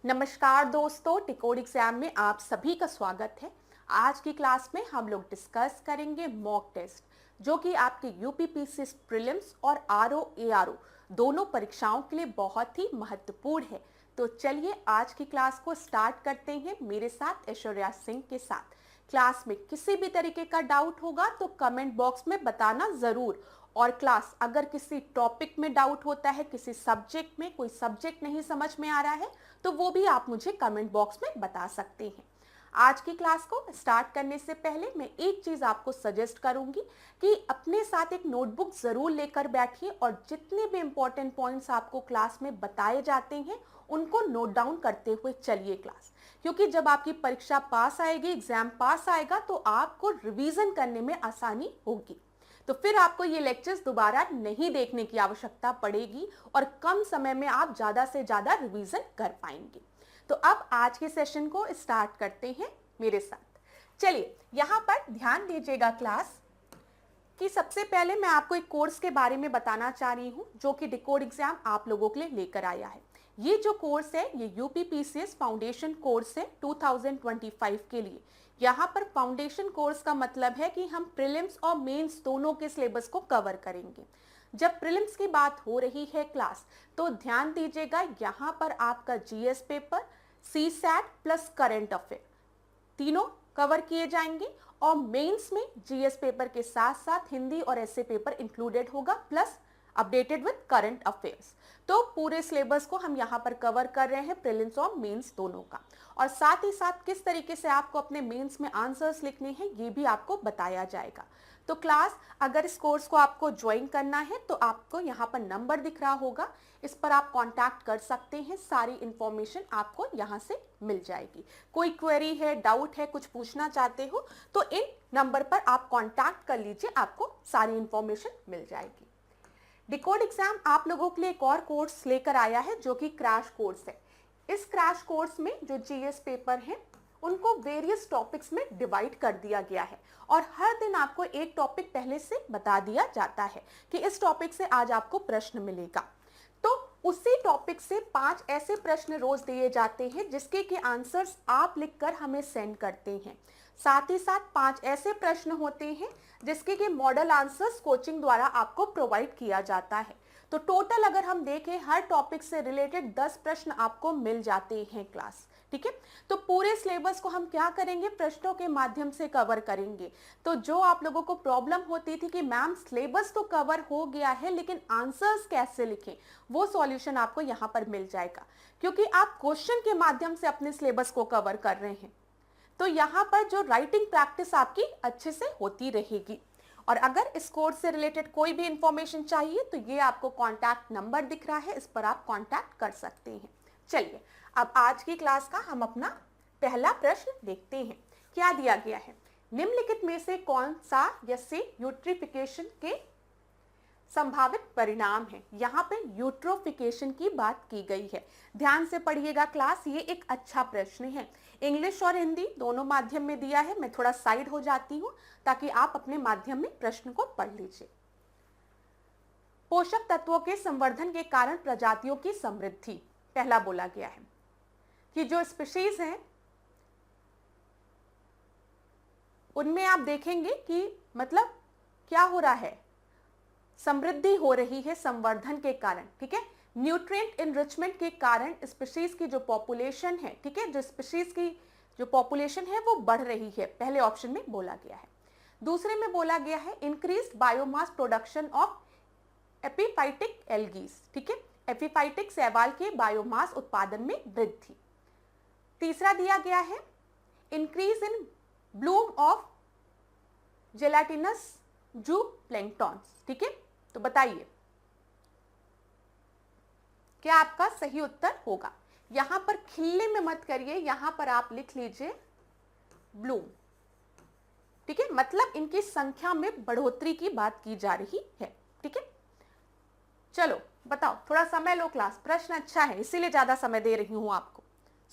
नमस्कार दोस्तों, टिकोड एग्जाम में आप सभी का स्वागत है। आज की क्लास में हम लोग डिस्कस करेंगे मॉक टेस्ट, जो कि आपके यूपीपीसी प्रीलिम्स और आरओ एआरओ दोनों परीक्षाओं के लिए बहुत ही महत्वपूर्ण है। तो चलिए आज की क्लास को स्टार्ट करते हैं मेरे साथ ऐश्वर्या सिंह के साथ। क्लास में किसी भी तरीके का डाउट होगा तो कमेंट बॉक्स में बताना जरूर। और क्लास अगर किसी टॉपिक में डाउट होता है, किसी सब्जेक्ट में कोई सब्जेक्ट नहीं समझ में आ रहा है, तो वो भी आप मुझे कमेंट बॉक्स में बता सकते हैं। आज की क्लास को स्टार्ट करने से पहले मैं एक चीज आपको सजेस्ट करूंगी कि अपने साथ एक नोटबुक जरूर लेकर बैठिए और जितने भी इंपॉर्टेंट पॉइंट्स आपको क्लास में बताए जाते हैं उनको नोट डाउन करते हुए चलिए क्लास। क्योंकि जब आपकी परीक्षा पास आएगी, एग्जाम पास आएगा, तो आपको रिवीजन करने में आसानी होगी। तो फिर आपको ये लेक्चर्स दोबारा नहीं देखने की आवश्यकता पड़ेगी और कम समय में आप ज्यादा से ज्यादा रिवीजन कर पाएंगे। तो अब आज के सेशन को स्टार्ट करते हैं मेरे साथ। चलिए यहाँ पर ध्यान दीजिएगा क्लास कि सबसे पहले मैं आपको एक कोर्स के बारे में बताना चाह रही हूँ जो कि डिकोड एग्जाम आप लोगों के लिए लेकर आया है। ये जो कोर्स है ये यूपीपीसीएस फाउंडेशन कोर्स है 2025 के लिए। यहाँ पर फाउंडेशन कोर्स का मतलब है कि हम प्रीलिम्स और मेंस दोनों के सिलेबस को कवर करेंगे। जब प्रीलिम्स की बात हो रही है क्लास, तो ध्यान दीजिएगा यहाँ पर आपका GS paper, CSAT plus current affair तीनों कवर किए जाएंगे। और मेंस में जीएस पेपर के साथ साथ हिंदी और ऐसे पेपर इंक्लूडेड होगा plus updated with current affairs. तो पूरे सिलेबस को हम यहाँ पर कवर कर रहे हैं, प्रीलिम्स और मेंस दोनों का। और साथ ही साथ किस तरीके से आपको अपने मेंस में आंसर्स लिखने हैं ये भी आपको बताया जाएगा। तो क्लास अगर इस कोर्स को आपको ज्वाइन करना है तो आपको यहाँ पर नंबर दिख रहा होगा, इस पर आप कांटेक्ट कर सकते हैं। सारी इंफॉर्मेशन आपको यहाँ से मिल जाएगी। कोई क्वेरी है, डाउट है, कुछ पूछना चाहते हो तो इन नंबर पर आप कांटेक्ट कर लीजिए, आपको सारी इंफॉर्मेशन मिल जाएगी। डिकोड एग्जाम आप लोगों के लिए एक और कोर्स लेकर आया है जो कि क्रैश कोर्स है। इस क्रैश कोर्स में जो जीएस पेपर हैं उनको वेरियस टॉपिक्स में डिवाइड कर दिया गया है और हर दिन आपको एक टॉपिक पहले से बता दिया जाता है कि इस टॉपिक से आज आपको प्रश्न मिलेगा। तो उसी टॉपिक से 5 ऐसे प्रश्न रोज दिए जाते हैं जिसके के आंसर्स आप लिखकर हमें सेंड करते हैं। साथ ही साथ 5 ऐसे प्रश्न होते हैं जिसके के मॉडल आंसर्स कोचिंग द्वारा आपको प्रोवाइड किया जाता है। तो टोटल अगर हम देखें हर टॉपिक से रिलेटेड 10 प्रश्न आपको मिल जाते हैं क्लास। ठीक है, तो पूरे सिलेबस को हम क्या करेंगे, प्रश्नों के माध्यम से कवर करेंगे। तो जो आप लोगों को प्रॉब्लम होती थी कि मैम सिलेबस तो कवर हो गया है लेकिन आंसर्स कैसे लिखें, वो सॉल्यूशन आपको यहाँ पर मिल जाएगा क्योंकि आप क्वेश्चन के माध्यम से अपने सिलेबस को कवर कर रहे हैं। तो यहाँ पर जो राइटिंग प्रैक्टिस आपकी अच्छे से होती रहेगी। और अगर इस कोर्स से रिलेटेड कोई भी इंफॉर्मेशन चाहिए तो ये आपको कॉन्टैक्ट नंबर दिख रहा है, इस पर आप कॉन्टैक्ट कर सकते हैं। चलिए अब आज की क्लास का हम अपना पहला प्रश्न देखते हैं। क्या दिया गया है, निम्नलिखित में से कौन सा यसे यूट्रिफिकेशन के संभावित परिणाम है। यहाँ पे यूट्रोफिकेशन की बात की गई है। ध्यान से पढ़िएगा क्लास, ये एक अच्छा प्रश्न है। इंग्लिश और हिंदी दोनों माध्यम में दिया है। मैं थोड़ा साइड हो जाती हूँ ताकि आप अपने माध्यम में प्रश्न को पढ़ लीजिए। पोषक तत्वों के संवर्धन के कारण प्रजातियों की समृद्धि, पहला बोला गया है कि जो स्पीशीज हैं उनमें आप देखेंगे कि मतलब क्या हो रहा है, समृद्धि हो रही है संवर्धन के कारण। ठीक है, न्यूट्रिएंट इनरिचमेंट के कारण स्पीशीज की जो पॉपुलेशन है, ठीक है, जो स्पीशीज की जो पॉपुलेशन है वो बढ़ रही है, पहले ऑप्शन में बोला गया है। दूसरे में बोला गया है increased biomass production of epiphytic algae. ठीक है, एपिफाइटिक शैवाल के बायोमास उत्पादन में वृद्धि। तीसरा दिया गया है इंक्रीज इन ब्लूम ऑफ जेलाटिनस जू प्लैंक्टॉन्स। ठीक है, तो बताइए क्या आपका सही उत्तर होगा। यहां पर खिलने में मत करिए, यहां पर आप लिख लीजिए ब्लूम। ठीक है, मतलब इनकी संख्या में बढ़ोतरी की बात की जा रही है। ठीक है, चलो बताओ, थोड़ा समय लो क्लास, प्रश्न अच्छा है इसीलिए ज्यादा समय दे रही हूं आपको।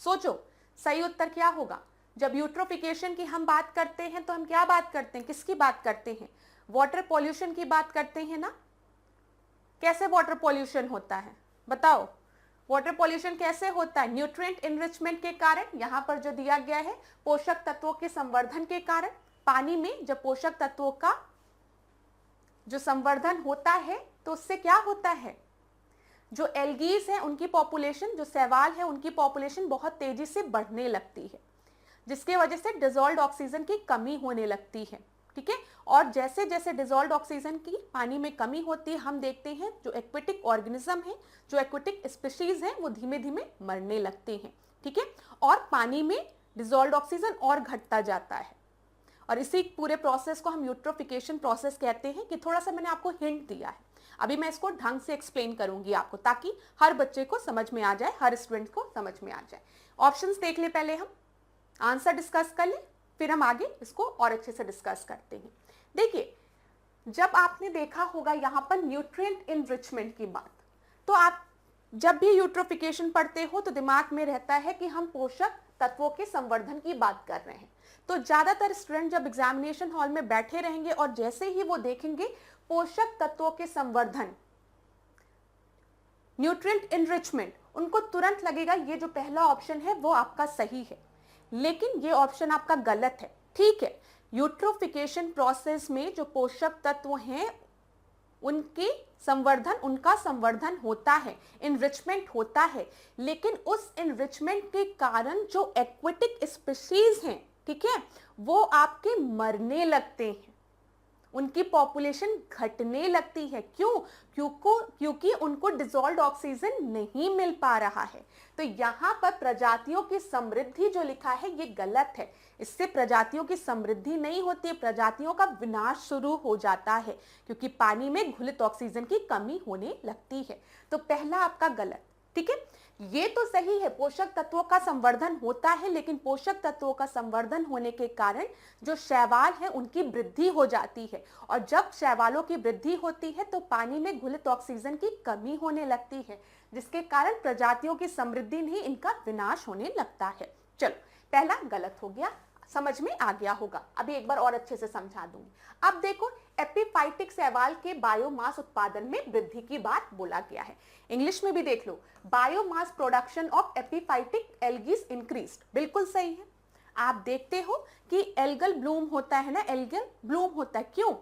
सोचो सही उत्तर क्या होगा। जब यूट्रोफिकेशन की हम बात करते हैं तो हम क्या बात करते हैं, किसकी बात करते हैं, वाटर पॉल्यूशन की बात करते हैं ना। कैसे वाटर पॉल्यूशन होता है बताओ, वाटर पॉल्यूशन कैसे होता है? न्यूट्रिएंट इनरिचमेंट के कारण, यहाँ पर जो दिया गया है पोषक तत्वों के संवर्धन के कारण। पानी में जब पोषक तत्वों का जो संवर्धन होता है तो उससे क्या होता है, जो एल्गीज है उनकी पॉपुलेशन, जो शैवाल है उनकी पॉपुलेशन बहुत तेजी से बढ़ने लगती है, जिसके वजह से डिसॉल्व्ड ऑक्सीजन की कमी होने लगती है। ठीक है, और जैसे जैसे डिसॉल्व्ड ऑक्सीजन की पानी में कमी होती है, हम देखते हैं जो एक्वेटिक ऑर्गेनिज्म है, जो एक्वेटिक स्पीशीज हैं, वो धीमे धीमे मरने लगते हैं। ठीक है, और पानी में डिसॉल्व्ड ऑक्सीजन और घटता जाता है, और इसी पूरे प्रोसेस को हम यूट्रोफिकेशन प्रोसेस कहते हैं। कि थोड़ा सा मैंने आपको हिंट दिया है, अभी मैं इसको ढंग से एक्सप्लेन करूंगी आपको, ताकि हर बच्चे को समझ में आ जाए, हर स्टूडेंट को समझ में आ जाए। ऑप्शंस देख ले, पहले हम आंसर डिस्कस कर ले, फिर हम आगे इसको और अच्छे से डिस्कस करते हैं। देखिए, जब आपने देखा होगा यहाँ पर न्यूट्रिएंट इनरिचमेंट की बात, तो आप जब भी यूट्रोफिकेशन पढ़ते हो तो दिमाग में रहता है कि हम पोषक तत्वों के संवर्धन की बात कर रहे हैं। तो ज्यादातर स्टूडेंट जब एग्जामिनेशन हॉल में बैठे रहेंगे और जैसे ही वो देखेंगे पोषक तत्वों के संवर्धन, न्यूट्रिएंट इनरिचमेंट, उनको तुरंत लगेगा ये जो पहला ऑप्शन है वो आपका सही है। लेकिन ये ऑप्शन आपका गलत है। ठीक है, यूट्रोफिकेशन प्रोसेस में जो पोषक तत्व हैं उनका संवर्धन होता है, इनरिचमेंट होता है, लेकिन उस इनरिचमेंट के कारण जो एक्वेटिक स्पीशीज हैं, ठीक है, वो आपके मरने लगते हैं, उनकी पॉपुलेशन घटने लगती है। क्यों? क्योंकि उनको डिसॉल्व्ड ऑक्सीजन नहीं मिल पा रहा है। तो यहाँ पर प्रजातियों की समृद्धि जो लिखा है ये गलत है। इससे प्रजातियों की समृद्धि नहीं होती है, प्रजातियों का विनाश शुरू हो जाता है, क्योंकि पानी में घुलित ऑक्सीजन की कमी होने लगती है। तो पहला आपका गलत। ठीक है, ये तो सही है, पोषक तत्वों का संवर्धन होता है, लेकिन पोषक तत्वों का संवर्धन होने के कारण जो शैवाल है उनकी वृद्धि हो जाती है, और जब शैवालों की वृद्धि होती है तो पानी में घुलित ऑक्सीजन की कमी होने लगती है, जिसके कारण प्रजातियों की समृद्धि नहीं, इनका विनाश होने लगता है। चलो, पहला गलत हो गया, समझ में आ गया होगा। अभी एक बार और अच्छे से समझा दूंगी। अब देखो, एपिफाइटिक शैवाल के बायोमास उत्पादन में वृद्धि की बात बोला गया है। इंग्लिश में भी देख लो, biomass production of epiphytic algae increased. बिल्कुल सही है। आप देखते हो कि एल्गल ब्लूम होता है ना, एल्गल ब्लूम होता है। क्यों?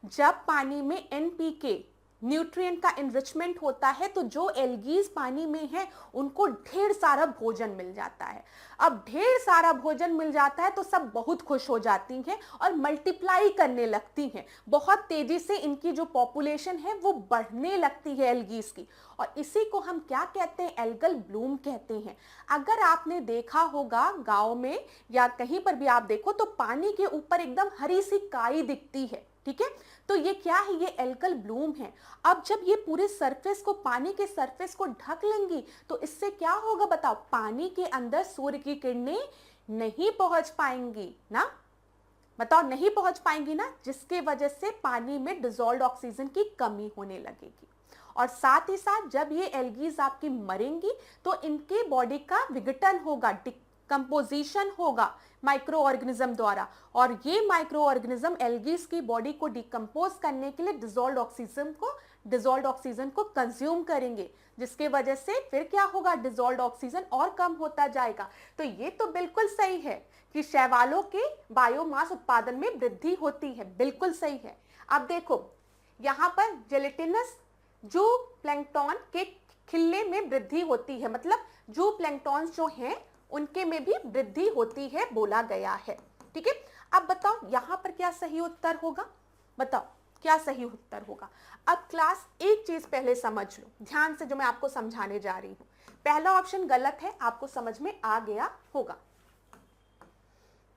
जब पानी में एनपीके न्यूट्रिएंट का इनरिचमेंट होता है तो जो एल्गीज पानी में है उनको ढेर सारा भोजन मिल जाता है। अब ढेर सारा भोजन मिल जाता है तो सब बहुत खुश हो जाती हैं और मल्टीप्लाई करने लगती हैं, बहुत तेजी से इनकी जो पॉपुलेशन है वो बढ़ने लगती है एल्गीज की, और इसी को हम क्या कहते हैं? एल्गल ब्लूम कहते हैं। अगर आपने देखा होगा गांव में या कहीं पर भी आप देखो तो पानी के ऊपर एकदम हरी सी काई दिखती है। ठीक है, तो ये क्या है? ये एल्गल ब्लूम है। अब जब ये पूरे सरफेस को, पानी के सरफेस को ढक लेंगी तो इससे क्या होगा बताओ? पानी के अंदर सूर्य की किरणें नहीं पहुंच पाएंगी ना, बताओ, नहीं पहुंच पाएंगी ना, जिसके वजह से पानी में डिसॉल्व्ड ऑक्सीजन की कमी होने लगेगी। और साथ ही साथ जब ये एल्गीज आपकी मरेंगी तो इनके बॉडी का विघटन होगा, कंपोजिशन होगा माइक्रो ऑर्गेनिज्म द्वारा, और ये माइक्रो ऑर्गेनिज्म एल्गीज की बॉडी को डिकम्पोज करने के लिए डिसॉल्व्ड ऑक्सीजन को कंज्यूम करेंगे, जिसके वजह से फिर क्या होगा? डिसॉल्व्ड ऑक्सीजन और कम होता जाएगा। तो ये तो बिल्कुल सही है कि शैवालों के बायोमास उत्पादन में वृद्धि होती है, बिल्कुल सही है। अब देखो, यहाँ पर जेलेटिनस जू प्लैंक्टन के खिल्ले में वृद्धि होती है, मतलब जू प्लैंक्टन जो हैं उनके में भी वृद्धि होती है बोला गया है। ठीक है, अब बताओ यहाँ पर क्या सही उत्तर होगा? बताओ क्या सही उत्तर होगा? अब क्लास एक चीज पहले समझ लो ध्यान से, जो मैं आपको समझाने जा रही हूँ। पहला ऑप्शन गलत है, आपको समझ में आ गया होगा।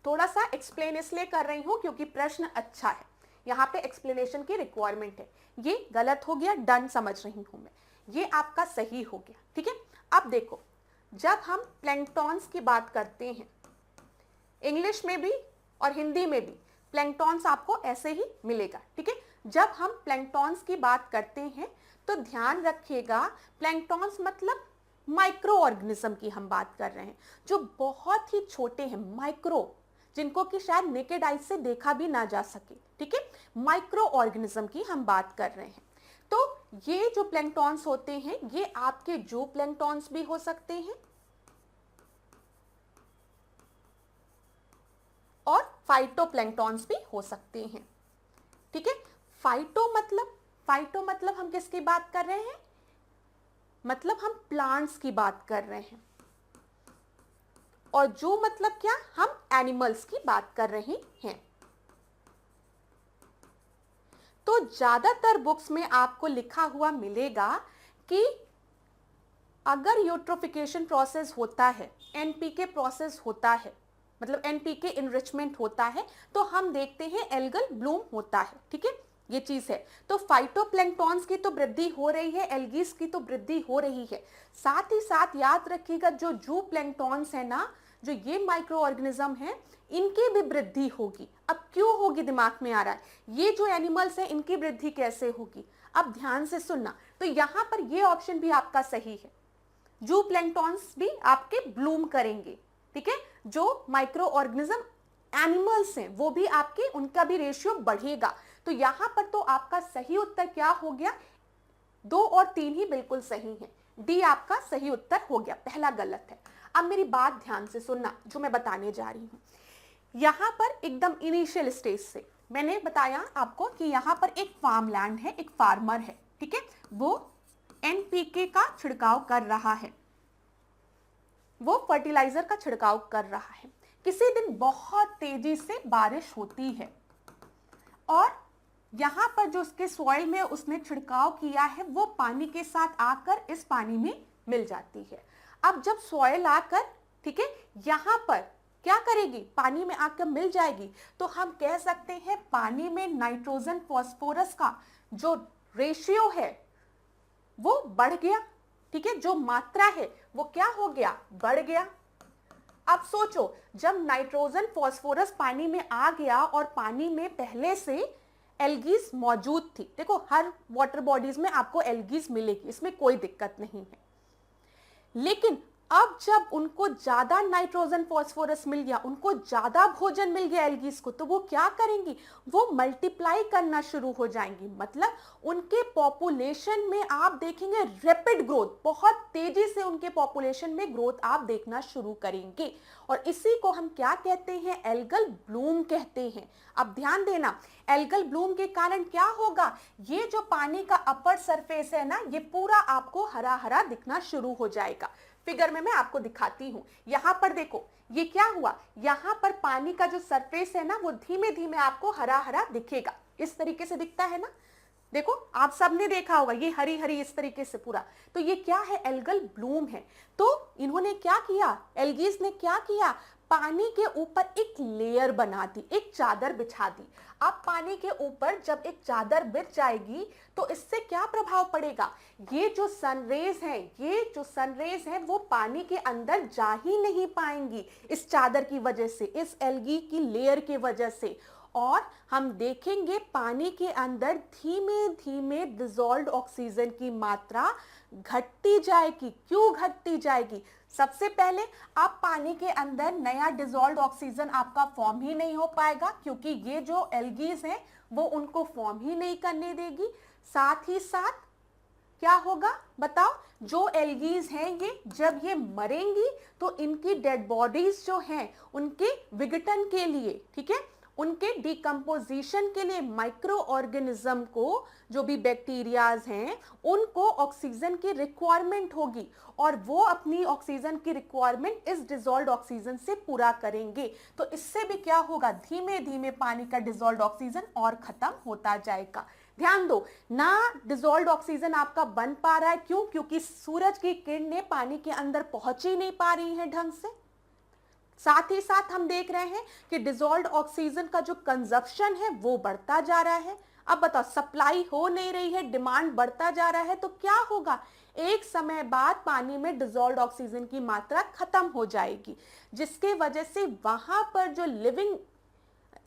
थोड़ा सा एक्सप्लेन इसलिए कर रही हूँ क्योंकि प्रश्न अच्छा है, यहाँ पे एक्सप्लेनेशन की रिक्वायरमेंट है। ये गलत हो गया, डन समझ रही हूं मैं, ये आपका सही हो गया। ठीक है, अब देखो, जब हम प्लैंक्टॉन्स की बात करते हैं, इंग्लिश में भी और हिंदी में भी प्लैंक्टॉन्स आपको ऐसे ही मिलेगा। ठीक है, जब हम प्लैंक्टॉन्स की बात करते हैं तो ध्यान रखिएगा, प्लैंक्टॉन्स मतलब माइक्रो ऑर्गेनिज्म की हम बात कर रहे हैं, जो बहुत ही छोटे हैं, माइक्रो, जिनको कि शायद नेकेड आई से देखा भी ना जा सके। ठीक है, माइक्रो ऑर्गेनिज्म की हम बात कर रहे हैं। तो ये जो प्लैंक्टॉन्स होते हैं ये आपके जू प्लैंक्टॉन्स भी हो सकते हैं और फाइटोप्लैंक्टॉन्स भी हो सकते हैं। ठीक है, फाइटो मतलब हम किसकी बात कर रहे हैं, मतलब हम प्लांट्स की बात कर रहे हैं, और जू मतलब क्या, हम एनिमल्स की बात कर रहे हैं। तो ज्यादातर बुक्स में आपको लिखा हुआ मिलेगा कि अगर यूट्रोफिकेशन प्रोसेस होता है, एनपीके प्रोसेस होता है, मतलब एनपीके इनरिचमेंट होता है, तो हम देखते हैं एल्गल ब्लूम होता है। ठीक है, ये चीज है। तो फाइटोप्लैंक्टॉन्स की तो वृद्धि हो रही है, एल्गीज की तो वृद्धि हो रही है। साथ ही साथ याद रखिएगा जो जू प्लैंक्टॉन्स है ना, जो ये माइक्रो ऑर्गेनिज्म है, इनकी भी वृद्धि होगी। अब क्यों होगी, दिमाग में आ रहा है, ये जो एनिमल्स है इनकी वृद्धि कैसे होगी। अब ध्यान से सुनना, तो यहां पर ये ऑप्शन भी आपका सही है, जू प्लैंक्टॉन्स भी आपके ब्लूम करेंगे। ठीक है, जो माइक्रो ऑर्गेनिज्म एनिमल्स हैं वो भी आपके, उनका भी रेशियो बढ़ेगा। तो यहां पर तो आपका सही उत्तर क्या हो गया, 2 और 3 ही बिल्कुल सही है, डी आपका सही उत्तर हो गया, पहला गलत है। अब मेरी बात ध्यान से सुनना जो मैं बताने जा रही हूं। यहां पर एकदम इनिशियल स्टेज से मैंने बताया आपको कि यहां पर एक फार्म लैंड है, एक फार्मर है। ठीक है, वो एनपीके का छिड़काव कर रहा है, वो फर्टिलाइजर का छिड़काव कर रहा है। किसी दिन बहुत तेजी से बारिश होती है और यहां पर जो उसके सॉइल में उसने छिड़काव किया है वो पानी के साथ आकर इस पानी में मिल जाती है। अब जब सॉइल आकर, ठीक है, यहां पर क्या करेगी, पानी में आकर मिल जाएगी, तो हम कह सकते हैं पानी में नाइट्रोजन फास्फोरस का जो रेशियो है वो बढ़ गया। ठीक है, जो मात्रा है वो क्या हो गया, बढ़ गया। अब सोचो, जब नाइट्रोजन फास्फोरस पानी में आ गया और पानी में पहले से एल्गीज मौजूद थी, देखो हर वाटर बॉडीज में आपको एल्गीज मिलेगी, इसमें कोई दिक्कत नहीं है, लेकिन अब जब उनको ज्यादा नाइट्रोजन फास्फोरस मिल गया, उनको ज्यादा भोजन मिल गया एल्गीज को, तो वो क्या करेंगी, वो मल्टीप्लाई करना शुरू हो जाएंगी। मतलब उनके पॉपुलेशन में आप देखेंगे रैपिड ग्रोथ, बहुत तेजी से उनके पॉपुलेशन में ग्रोथ आप देखना शुरू करेंगे, और इसी को हम क्या कहते हैं, एल्गल ब्लूम कहते हैं। अब ध्यान देना, एल्गल ब्लूम के कारण क्या होगा, ये जो पानी का अपर सरफेस है ना, ये पूरा आपको हरा हरा दिखना शुरू हो जाएगा। फिगर में मैं आपको दिखाती हूं, यहां पर देखो ये क्या हुआ, यहां पर पानी का जो सरफेस है ना वो धीमे धीमे आपको हरा हरा दिखेगा, इस तरीके से दिखता है ना, देखो आप सबने देखा होगा ये हरी हरी इस तरीके से पूरा, तो ये क्या है, एल्गल ब्लूम है। तो इन्होंने क्या किया, एल्गीज ने क्या किया, पानी के ऊपर एक लेयर बना दी, एक चादर बिछा दी। अब पानी के ऊपर जब एक चादर बिछ जाएगी तो इससे क्या प्रभाव पड़ेगा, ये जो सनरेज हैं, ये जो सनरेज हैं वो पानी के अंदर जा ही नहीं पाएंगी इस चादर की वजह से, इस एल्गी की लेयर की वजह से, और हम देखेंगे पानी के अंदर धीमे धीमे डिसॉल्व्ड ऑक्सीजन की मात्रा घटती जाएगी। क्यों घटती जाएगी, सबसे पहले आप पानी के अंदर नया डिसॉल्व्ड ऑक्सीजन आपका फॉर्म ही नहीं हो पाएगा, क्योंकि ये जो एल्गीज हैं वो उनको फॉर्म ही नहीं करने देगी। साथ ही साथ क्या होगा बताओ, जो एल्गीज हैं ये जब ये मरेंगी तो इनकी डेड बॉडीज जो हैं उनके विघटन के लिए, ठीक है, उनके डिकम्पोजिशन के लिए माइक्रो ऑर्गेनिज्म को, जो भी बैक्टीरियाज हैं, उनको ऑक्सीजन की रिक्वायरमेंट होगी और वो अपनी ऑक्सीजन की रिक्वायरमेंट इस डिसॉल्व्ड ऑक्सीजन से पूरा करेंगे। तो इससे भी क्या होगा, धीमे धीमे पानी का डिसॉल्व्ड ऑक्सीजन और खत्म होता जाएगा। ध्यान दो ना, डिसॉल्व्ड ऑक्सीजन आपका बन पा रहा है, क्यों, क्योंकि सूरज की किरणें पानी के अंदर पहुंच ही नहीं पा रही हैं ढंग से। साथ ही साथ हम देख रहे हैं कि डिसॉल्व्ड ऑक्सीजन का जो कंजप्शन है वो बढ़ता जा रहा है। अब बताओ, सप्लाई हो नहीं रही है, डिमांड बढ़ता जा रहा है, तो क्या होगा, एक समय बाद पानी में डिसॉल्व्ड ऑक्सीजन की मात्रा खत्म हो जाएगी, जिसके वजह से वहां पर जो लिविंग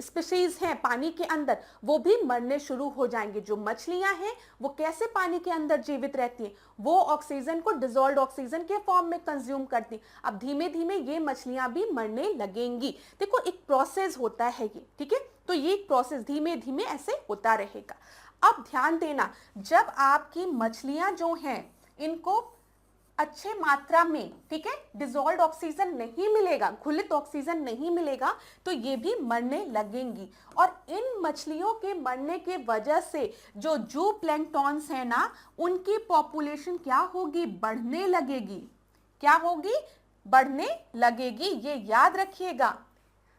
स्पीशीज हैं पानी के अंदर वो भी मरने शुरू हो जाएंगे। जो मछलियां हैं वो कैसे पानी के अंदर जीवित रहती हैं, वो ऑक्सीजन को डिसॉल्व्ड ऑक्सीजन के फॉर्म में कंज्यूम करती। अब धीमे धीमे ये मछलियां भी मरने लगेंगी। देखो एक प्रोसेस होता है ये, ठीक है, तो ये प्रोसेस धीमे धीमे ऐसे होता रहेगा। अब ध्यान देना, जब आपकी मछलियां जो हैं इनको अच्छे मात्रा में, ठीक है, डिजोल्व ऑक्सीजन नहीं मिलेगा, घुलित ऑक्सीजन नहीं मिलेगा, तो ये भी मरने लगेंगी। और इन मछलियों के मरने के वजह से जो जू प्लैंक्टॉन्स है ना, उनकी पॉपुलेशन क्या होगी, बढ़ने लगेगी। क्या होगी, बढ़ने लगेगी। ये याद रखिएगा,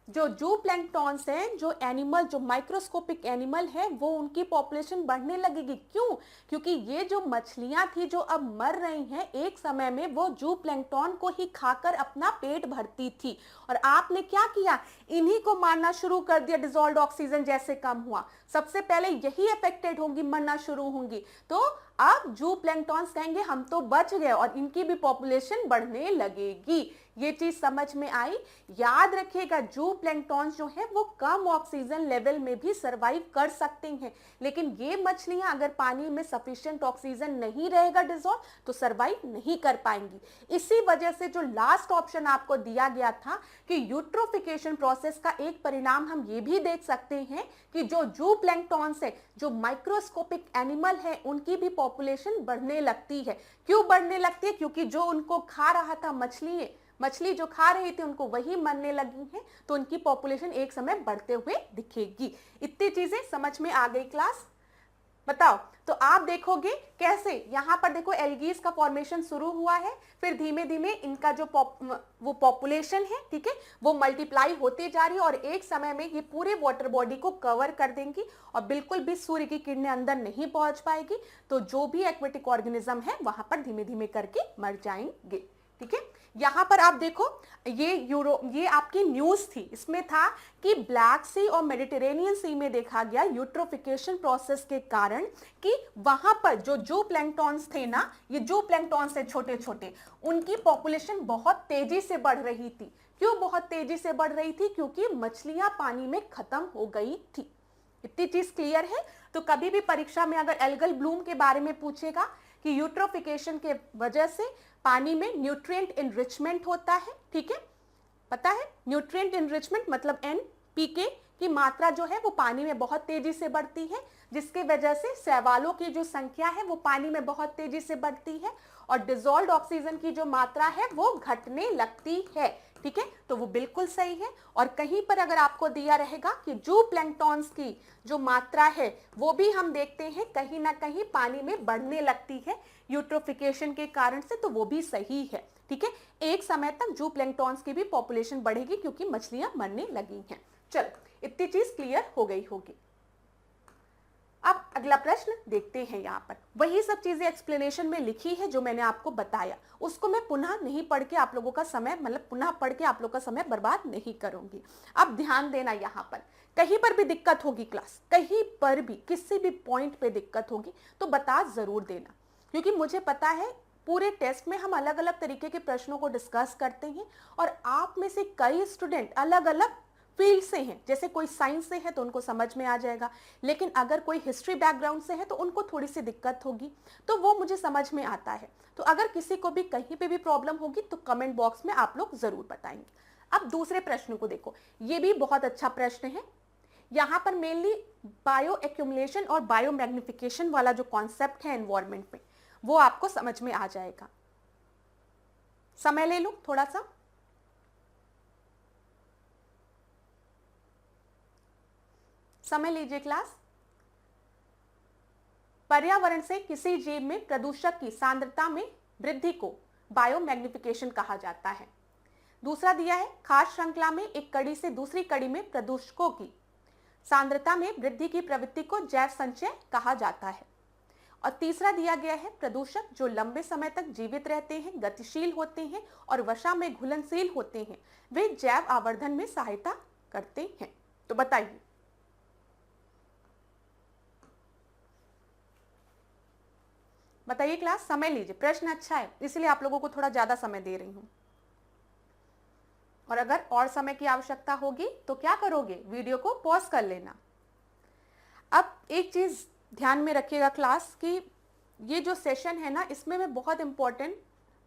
जो जू प्लैंक्टॉन्स हैं, जो एनिमल, जो माइक्रोस्कोपिक एनिमल है, वो उनकी पॉपुलेशन बढ़ने लगेगी। क्यों? क्योंकि ये जो मछलियां थी जो अब मर रही हैं, एक समय में वो जू प्लैंक्टॉन को ही खाकर अपना पेट भरती थी, और आपने क्या किया, इन्हीं को मारना शुरू कर दिया। डिजोल्व ऑक्सीजन जैसे कम हुआ, सबसे पहले यही अफेक्टेड होंगी, मरना शुरू होंगी। तो अब जू प्लैंक्टॉन्स कहेंगे हम तो बच गए, और इनकी भी पॉपुलेशन बढ़ने लगेगी। ये चीज समझ में आई? याद रखिएगा, जू प्लैंक्टॉन्स जो है वो कम ऑक्सीजन लेवल में भी सरवाइव कर सकते हैं, लेकिन ये मछलियां अगर पानी में सफिशिएंट ऑक्सीजन नहीं रहेगा डिजोल्व, तो सरवाइव नहीं कर पाएंगी। इसी वजह से जो लास्ट ऑप्शन आपको दिया गया था कि यूट्रोफिकेशन प्रोसेस का एक परिणाम हम ये भी देख सकते हैं कि जो जू प्लैंक्टॉन्स है, जो माइक्रोस्कोपिक एनिमल है, उनकी भी पॉपुलेशन बढ़ने लगती है। क्यों बढ़ने लगती है? क्योंकि जो उनको खा रहा था, मछली जो खा रही थी, उनको वही मरने लगी हैं, तो उनकी पॉपुलेशन एक समय बढ़ते हुए दिखेगी। इतनी चीजें समझ में आ गई क्लास? बताओ, तो आप देखोगे कैसे, यहां पर देखो एल्गीज का फॉर्मेशन शुरू हुआ है, फिर धीमे धीमे इनका जो वो पॉपुलेशन है, ठीक है, वो मल्टीप्लाई होते जा रही है, और एक समय में ये पूरे वाटर बॉडी को कवर कर देंगी, और बिल्कुल भी सूर्य की किरणें अंदर नहीं पहुंच पाएगी, तो जो भी एक्वेटिक ऑर्गेनिज्म है वहां पर धीमे धीमे करके मर जाएंगे। ठीक है, यहां पर आप देखो, ये आपकी न्यूज थी, इसमें था कि ब्लैक सी और मेडिटेरेनियन सी में देखा गया यूट्रोफिकेशन प्रोसेस के कारण कि वहां पर जो जू प्लैंक्टॉन्स थे ना, ये जू प्लैंक्टॉन्स है छोटे छोटे, उनकी पॉपुलेशन बहुत तेजी से बढ़ रही थी। क्यों बहुत तेजी से बढ़ रही थी? क्योंकि मछलियां पानी में खत्म हो गई थी। इतनी चीज क्लियर है? तो कभी भी परीक्षा में अगर एल्गल ब्लूम के बारे में पूछेगा कि यूट्रोफिकेशन के वजह से पानी में न्यूट्रिएंट इनरिचमेंट होता है, ठीक है, पता है, न्यूट्रिएंट इनरिचमेंट मतलब एनपीके की मात्रा जो है वो पानी में बहुत तेजी से बढ़ती है, जिसके वजह से शैवालों की जो संख्या है वो पानी में बहुत तेजी से बढ़ती है, और डिजोल्व्ड ऑक्सीजन की जो मात्रा है वो घटने लगती है। ठीक है, तो वो बिल्कुल सही है। और कहीं पर अगर आपको दिया रहेगा कि जू प्लैंक्टॉन्स की जो मात्रा है वो भी हम देखते हैं कहीं ना कहीं पानी में बढ़ने लगती है यूट्रोफिकेशन के कारण से, तो वो भी सही है। ठीक है, एक समय तक जू प्लैंक्टॉन्स की भी पॉपुलेशन बढ़ेगी क्योंकि मछलियां मरने लगी हैं। चलो, इतनी चीज क्लियर हो गई होगी। अब अगला प्रश्न देखते हैं। यहाँ पर वही सब चीजें एक्सप्लेनेशन में लिखी है जो मैंने आपको बताया, उसको मैं पुनः नहीं पढ़ के आप लोगों का समय, मतलब पुनः पढ़ के आप लोगों का समय बर्बाद नहीं करूंगी। अब ध्यान देना, यहाँ पर कहीं पर भी दिक्कत होगी क्लास, कहीं पर भी किसी भी पॉइंट पे दिक्कत होगी तो बता जरूर देना, क्योंकि मुझे पता है पूरे टेस्ट में हम अलग अलग तरीके के प्रश्नों को डिस्कस करते हैं, और आप में से कई स्टूडेंट अलग अलग फील्ड से हैं। जैसे कोई साइंस से है तो उनको समझ में आ जाएगा, लेकिन अगर कोई हिस्ट्री बैकग्राउंड से है तो उनको थोड़ी सी दिक्कत होगी, तो वो मुझे समझ में आता है। तो अगर किसी को भी कहीं पे भी प्रॉब्लम होगी तो कमेंट बॉक्स में आप लोग जरूर बताएंगे। अब दूसरे प्रश्न को देखो, ये भी बहुत अच्छा प्रश्न है। यहाँ पर मेनली बायो एक्यूमुलेशन और बायो मैग्निफिकेशन वाला जो कॉन्सेप्ट है एनवायरमेंट में, वो आपको समझ में आ जाएगा। समय ले लो थोड़ा सा। समय लीजिए क्लास। पर्यावरण से किसी जीव में प्रदूषक की सांद्रता में वृद्धि को बायोमैग्निफिकेशन कहा जाता है। दूसरा दिया है, खास श्रृंखला में एक कड़ी से दूसरी कड़ी में प्रदूषकों की सांद्रता में वृद्धि की प्रवृत्ति को जैव संचय कहा जाता है। और तीसरा दिया गया है, प्रदूषक जो लंबे समय तक जीवित रहते हैं, गतिशील होते हैं और वसा में घुलनशील होते हैं, वे जैव आवर्धन में सहायता करते हैं। तो बताइए, बताइए क्लास, समय लीजिए। प्रश्न अच्छा है, इसलिए आप लोगों को थोड़ा ज्यादा समय दे रही हूं, और अगर और समय की आवश्यकता होगी तो क्या करोगे, वीडियो को पॉज कर लेना। अब एक चीज ध्यान में रखिएगा क्लास कि ये जो सेशन है ना, इसमें मैं बहुत इंपॉर्टेंट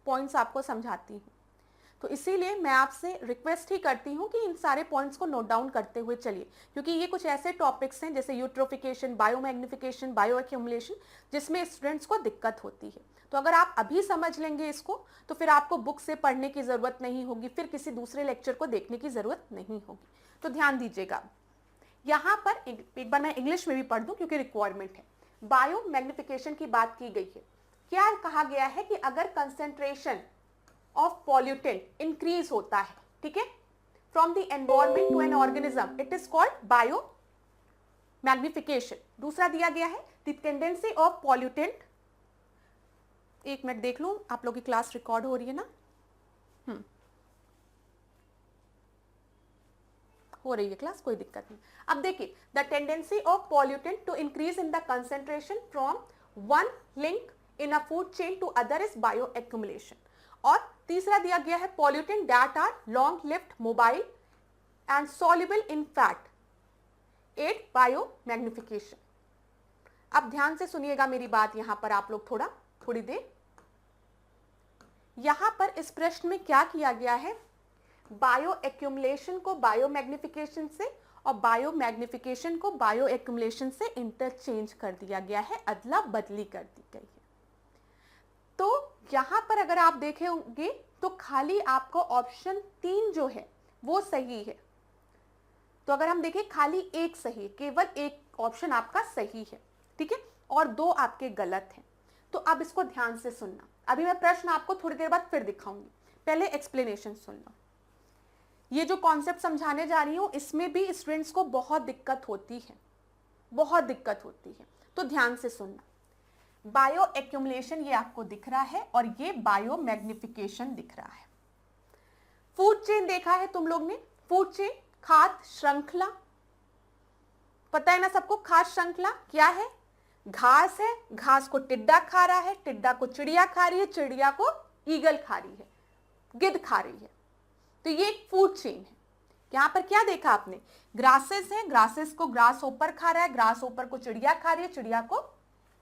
पॉइंट्स आपको समझाती हूँ। तो इसीलिए मैं आपसे रिक्वेस्ट ही करती हूँ कि इन सारे पॉइंट्स को नोट डाउन करते हुए चलिए, क्योंकि ये कुछ ऐसे टॉपिक्स हैं जैसे यूट्रोफिकेशन, बायोमैग्निफिकेशन, बायो एक्यूमुलेशन, जिसमें स्टूडेंट्स को दिक्कत होती है। तो अगर आप अभी समझ लेंगे इसको तो फिर आपको बुक से पढ़ने की ज़रूरत नहीं होगी, फिर किसी दूसरे लेक्चर को देखने की ज़रूरत नहीं होगी। तो ध्यान दीजिएगा, यहाँ पर एक बार मैं इंग्लिश में भी पढ़ दूँ क्योंकि रिक्वायरमेंट है। बायो मैग्निफिकेशन की बात की गई है। क्या कहा गया है कि अगर कंसेंट्रेशन ऑफ पॉल्यूटेंट इंक्रीज होता है, ठीक है, from the environment to an organism, it is called biomagnification. दूसरा दिया गया है द टेंडेंसी ऑफ पॉल्यूटेंट, एक मिनट देख लूं, आप लोग की क्लास रिकॉर्ड हो रही है ना? हो रही है क्लास, कोई दिक्कत नहीं। अब देखिए, the tendency of pollutant to increase in the concentration from one link in a food chain to other is bioaccumulation. और तीसरा दिया गया है pollutant that are long lived, mobile and soluble in fat, add biomagnification. अब ध्यान से सुनिएगा मेरी बात, यहां पर आप लोग थोड़ी देर, यहां पर इस प्रश्न में क्या किया गया है, बायो एक्यूमुलेशन को बायो मैग्निफिकेशन से और बायो मैग्निफिकेशन को बायो एक्यूमुलेशन से इंटरचेंज कर दिया गया है, अदला बदली कर दी गई है। तो यहां पर अगर आप देखेंगे तो खाली आपको ऑप्शन 3 जो है वो सही है। तो अगर हम देखें खाली एक सही, केवल एक ऑप्शन आपका सही है, ठीक है, और 2 आपके गलत हैं। तो अब इसको ध्यान से सुनना, अभी मैं प्रश्न आपको थोड़ी देर बाद फिर दिखाऊंगी, पहले एक्सप्लेनेशन सुन लो। ये जो कॉन्सेप्ट समझाने जा रही हूं इसमें भी स्टूडेंट्स को बहुत दिक्कत होती है, बहुत दिक्कत होती है, तो ध्यान से सुनना। बायो एक्यूमुलेशन ये आपको दिख रहा है और ये बायो मैग्निफिकेशन दिख रहा है। फूड चेन देखा है तुम लोग ने, फूड चेन, खाद्य श्रृंखला, पता है ना सबको, खाद्य श्रृंखला क्या है? घास है, घास को टिड्डा खा रहा है, टिड्डा को चिड़िया खा रही है, चिड़िया को ईगल खा रही है, गिद्ध खा रही है। तो ये एक फूड चेन है। यहां पर क्या देखा आपने, ग्रासेस है, ग्रासेस को ग्रास ओपर खा रहा है, ग्रास ओपर को चिड़िया खा रही है, चिड़िया को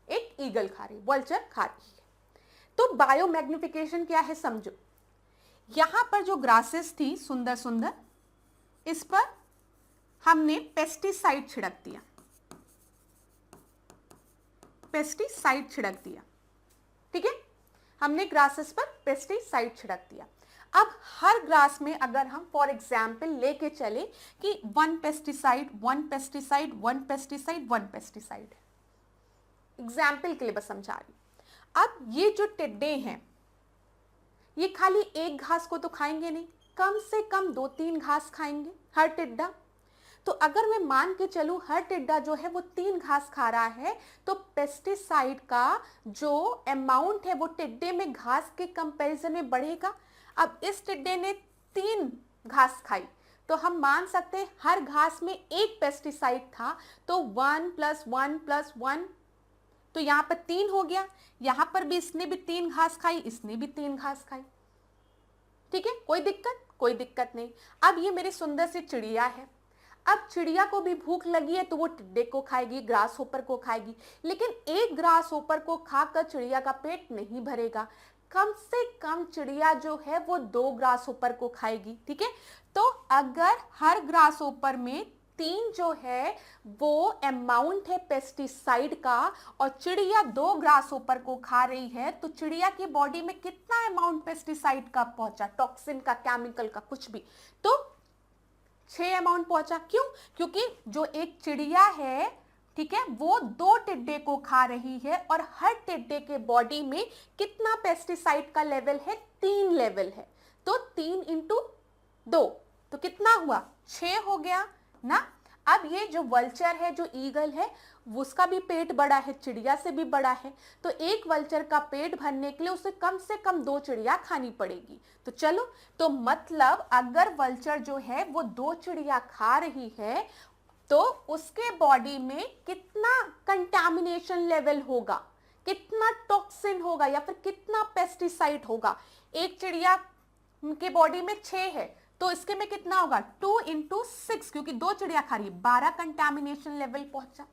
एक ईगल खा रही है, वल्चर खा रही है। तो बायो मैग्निफिकेशन क्या है समझो, यहां पर जो ग्रासेस थी सुंदर सुंदर, इस पर हमने पेस्टिसाइड छिड़क दिया, पेस्टिसाइड छिड़क दिया, ठीक है, हमने ग्रासेस पर पेस्टिसाइड छिड़क दिया। अब हर ग्रास में अगर हम फॉर एग्जाम्पल लेके चले कि 1 pesticide 1 pesticide 1 pesticide 1 pesticide, example के लिए बस समझा रही। अब ये जो टिड्डे हैं ये खाली एक घास को तो खाएंगे नहीं, कम से कम 2-3 घास खाएंगे हर टिड्डा। तो अगर मैं मान के चलूं हर टिड्डा जो है वो 3 घास खा रहा है, तो पेस्टिसाइड का जो अमाउंट है वो टिड्डे में घास के कंपैरिजन में बढ़ेगा। अब इस टिड्डे ने 3 घास खाई, तो हम मान सकते हैं हर घास में 1 पेस्टिसाइड था, तो 1 + 1 + 1, तो यहाँ पर 3 हो गया। यहाँ पर भी इसने भी 3 घास खाई, इसने भी 3 घास खाई, ठीक है, कोई दिक्कत? कोई दिक्कत नहीं। अब ये मेरी सुंदर सी चिड़िया है, अब चिड़िया को भी भूख लगी है तो वो टिड्डे को खाएगी, ग्रास होपर को खाएगी, लेकिन एक ग्रास होपर को खाकर चिड़िया का पेट नहीं भरेगा, कम से कम चिड़िया जो है वो 2 ग्रास होपर को खाएगी, ठीक है। तो अगर हर ग्रास होपर में 3 जो है वो अमाउंट है पेस्टिसाइड का और चिड़िया 2 ग्रास होपर को खा रही है, तो चिड़िया की बॉडी में कितना अमाउंट पेस्टिसाइड का पहुंचा, टॉक्सिन का, केमिकल का, कुछ भी, तो 6 अमाउंट पहुंचा। क्यों? क्योंकि जो एक चिड़िया है, ठीक है, वो 2 टिड्डे को खा रही है और हर टिड्डे के बॉडी में कितना पेस्टिसाइड का लेवल है, 3 लेवल है, तो 3 × 2 तो कितना हुआ, 6 हो गया ना। अब ये जो वल्चर है, जो ईगल है, उसका भी पेट बड़ा है, चिड़िया से भी बड़ा है, तो एक वल्चर का पेट भरने के लिए उसे कम से कम 2 चिड़िया खानी पड़ेगी। तो चलो, तो मतलब अगर वल्चर जो है वो 2 चिड़िया खा रही है तो उसके बॉडी में कितना कंटामिनेशन लेवल होगा, कितना टॉक्सिन होगा या फिर कितना पेस्टिसाइड होगा। एक चिड़िया के बॉडी में 6 है तो इसके में कितना होगा, 2 × 6, क्योंकि 2 चिड़िया खा रही है, 12 कंटामिनेशन लेवल पहुंचा।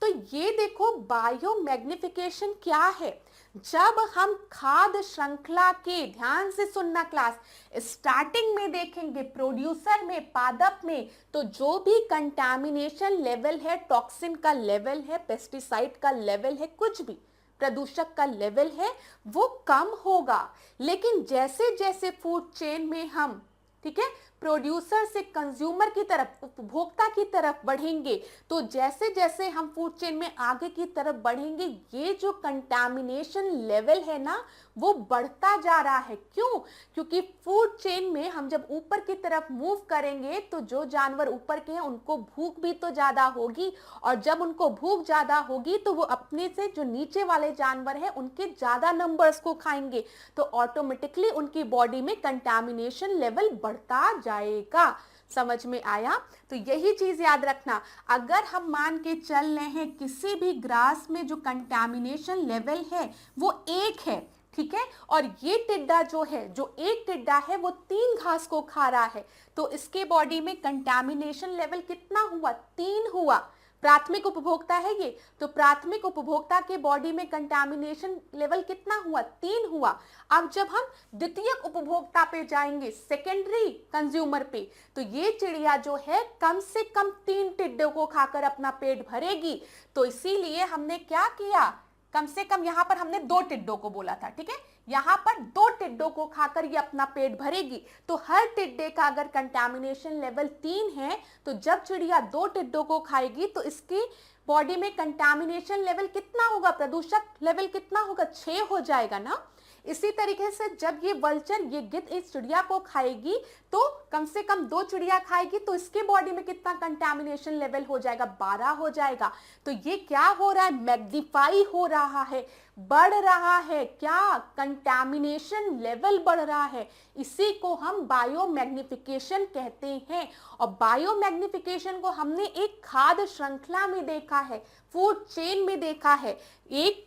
तो ये देखो बायो मैग्निफिकेशन क्या है, जब हम खाद्य श्रृंखला के, ध्यान से सुनना क्लास, स्टार्टिंग में देखेंगे प्रोड्यूसर में, पादप में, तो जो भी कंटामिनेशन लेवल है, टॉक्सिन का लेवल है, पेस्टिसाइड का लेवल है, कुछ भी प्रदूषक का लेवल है, वो कम होगा। लेकिन जैसे जैसे फूड चेन में हम, ठीक है, प्रोड्यूसर से कंज्यूमर की तरफ, उपभोक्ता की तरफ बढ़ेंगे, तो जैसे जैसे हम फूड चेन में आगे की तरफ बढ़ेंगे, ये जो कंटामिनेशन लेवल है ना, वो बढ़ता जा रहा है। क्यों? क्योंकि फूड चेन में हम जब ऊपर की तरफ मूव करेंगे, तो जो जानवर ऊपर के हैं उनको भूख भी तो ज्यादा होगी, और जब उनको भूख ज्यादा होगी तो वो अपने से जो नीचे वाले जानवर हैं उनके ज्यादा नंबर्स को खाएंगे, तो ऑटोमेटिकली उनकी बॉडी में कंटामिनेशन लेवल बढ़ता जाएगा। समझ में आया? तो यही चीज याद रखना, अगर हम मान के चल रहे हैं किसी भी ग्रास में जो कंटामिनेशन लेवल है वो 1 है, ठीक है, और ये टिड्डा जो है, जो एक टिड्डा है वो 3 घास को खा रहा है, तो इसके बॉडी में कंटामिनेशन लेवल कितना हुआ? 3 हुआ। प्राथमिक उपभोक्ता है ये, तो प्राथमिक उपभोक्ता के बॉडी में कंटामिनेशन लेवल कितना हुआ? 3 हुआ। अब जब हम द्वितीयक उपभोक्ता पे जाएंगे, सेकेंडरी कंज्यूमर पे, तो ये चिड़िया जो है कम से कम 3 टिड्डों को खाकर अपना पेट भरेगी। तो इसीलिए हमने क्या किया, कम से कम यहां पर हमने 2 टिड्डों को बोला था, ठीक है, यहां पर 2 टिड्डों को खाकर ये अपना पेट भरेगी। तो हर टिड्डे का अगर कंटामिनेशन लेवल 3 है, तो जब चिड़िया 2 टिड्डों को खाएगी तो इसकी बॉडी में कंटामिनेशन लेवल कितना होगा, प्रदूषक लेवल कितना होगा? 6 हो जाएगा ना। इसी तरीके से जब ये वल्चर, ये गिद्ध इस चिड़िया को खाएगी, तो कम से कम 2 चिड़िया खाएगी, तो इसके बॉडी में कितना कंटामिनेशन लेवल हो जाएगा? 12 हो जाएगा। तो ये क्या हो रहा है? मैग्नीफाई हो रहा है, बढ़ रहा है। क्या? कंटामिनेशन लेवल बढ़ रहा है। इसी को हम बायोमैग्निफिकेशन कहते हैं। और बायोमैग्निफिकेशन को हमने एक खाद्य श्रृंखला में देखा है, फूड चेन में देखा है। एक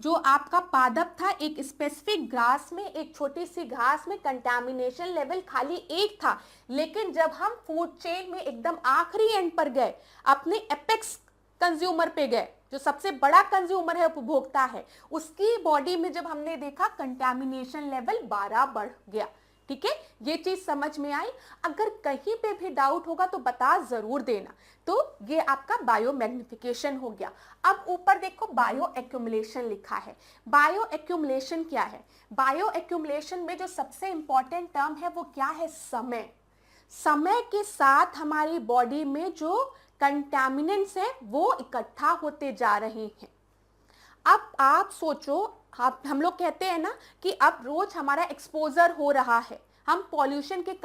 जो आपका पादप था, एक स्पेसिफिक ग्रास में, एक छोटी सी घास में कंटामिनेशन लेवल खाली 1 था, लेकिन जब हम फूड चेन में एकदम आखिरी एंड पर गए, अपने एपेक्स कंज्यूमर पे गए, जो सबसे बड़ा कंज्यूमर है, उपभोक्ता है, उसकी बॉडी में जब हमने देखा कंटामिनेशन लेवल 12 बढ़ गया। ठीक है, ये चीज समझ में आई? अगर कहीं पे भी डाउट होगा तो बता जरूर देना। तो ये आपका बायोमैग्निफिकेशन हो गया। अब ऊपर देखो बायो एक्यूमुलेशन लिखा है। बायो एक्यूमुलेशन क्या है? बायो एक्यूमुलेशन में जो सबसे इंपॉर्टेंट टर्म है वो क्या है? समय। समय के साथ हमारी बॉडी में जो कंटामिनेंट्स हैं वो इकट्ठा होते जा रहे हैं। अब आप सोचो, हम लोग कहते हैं ना कि अब रोज हमारा एक्सपोजर हो रहा है, हम पॉल्यूशन के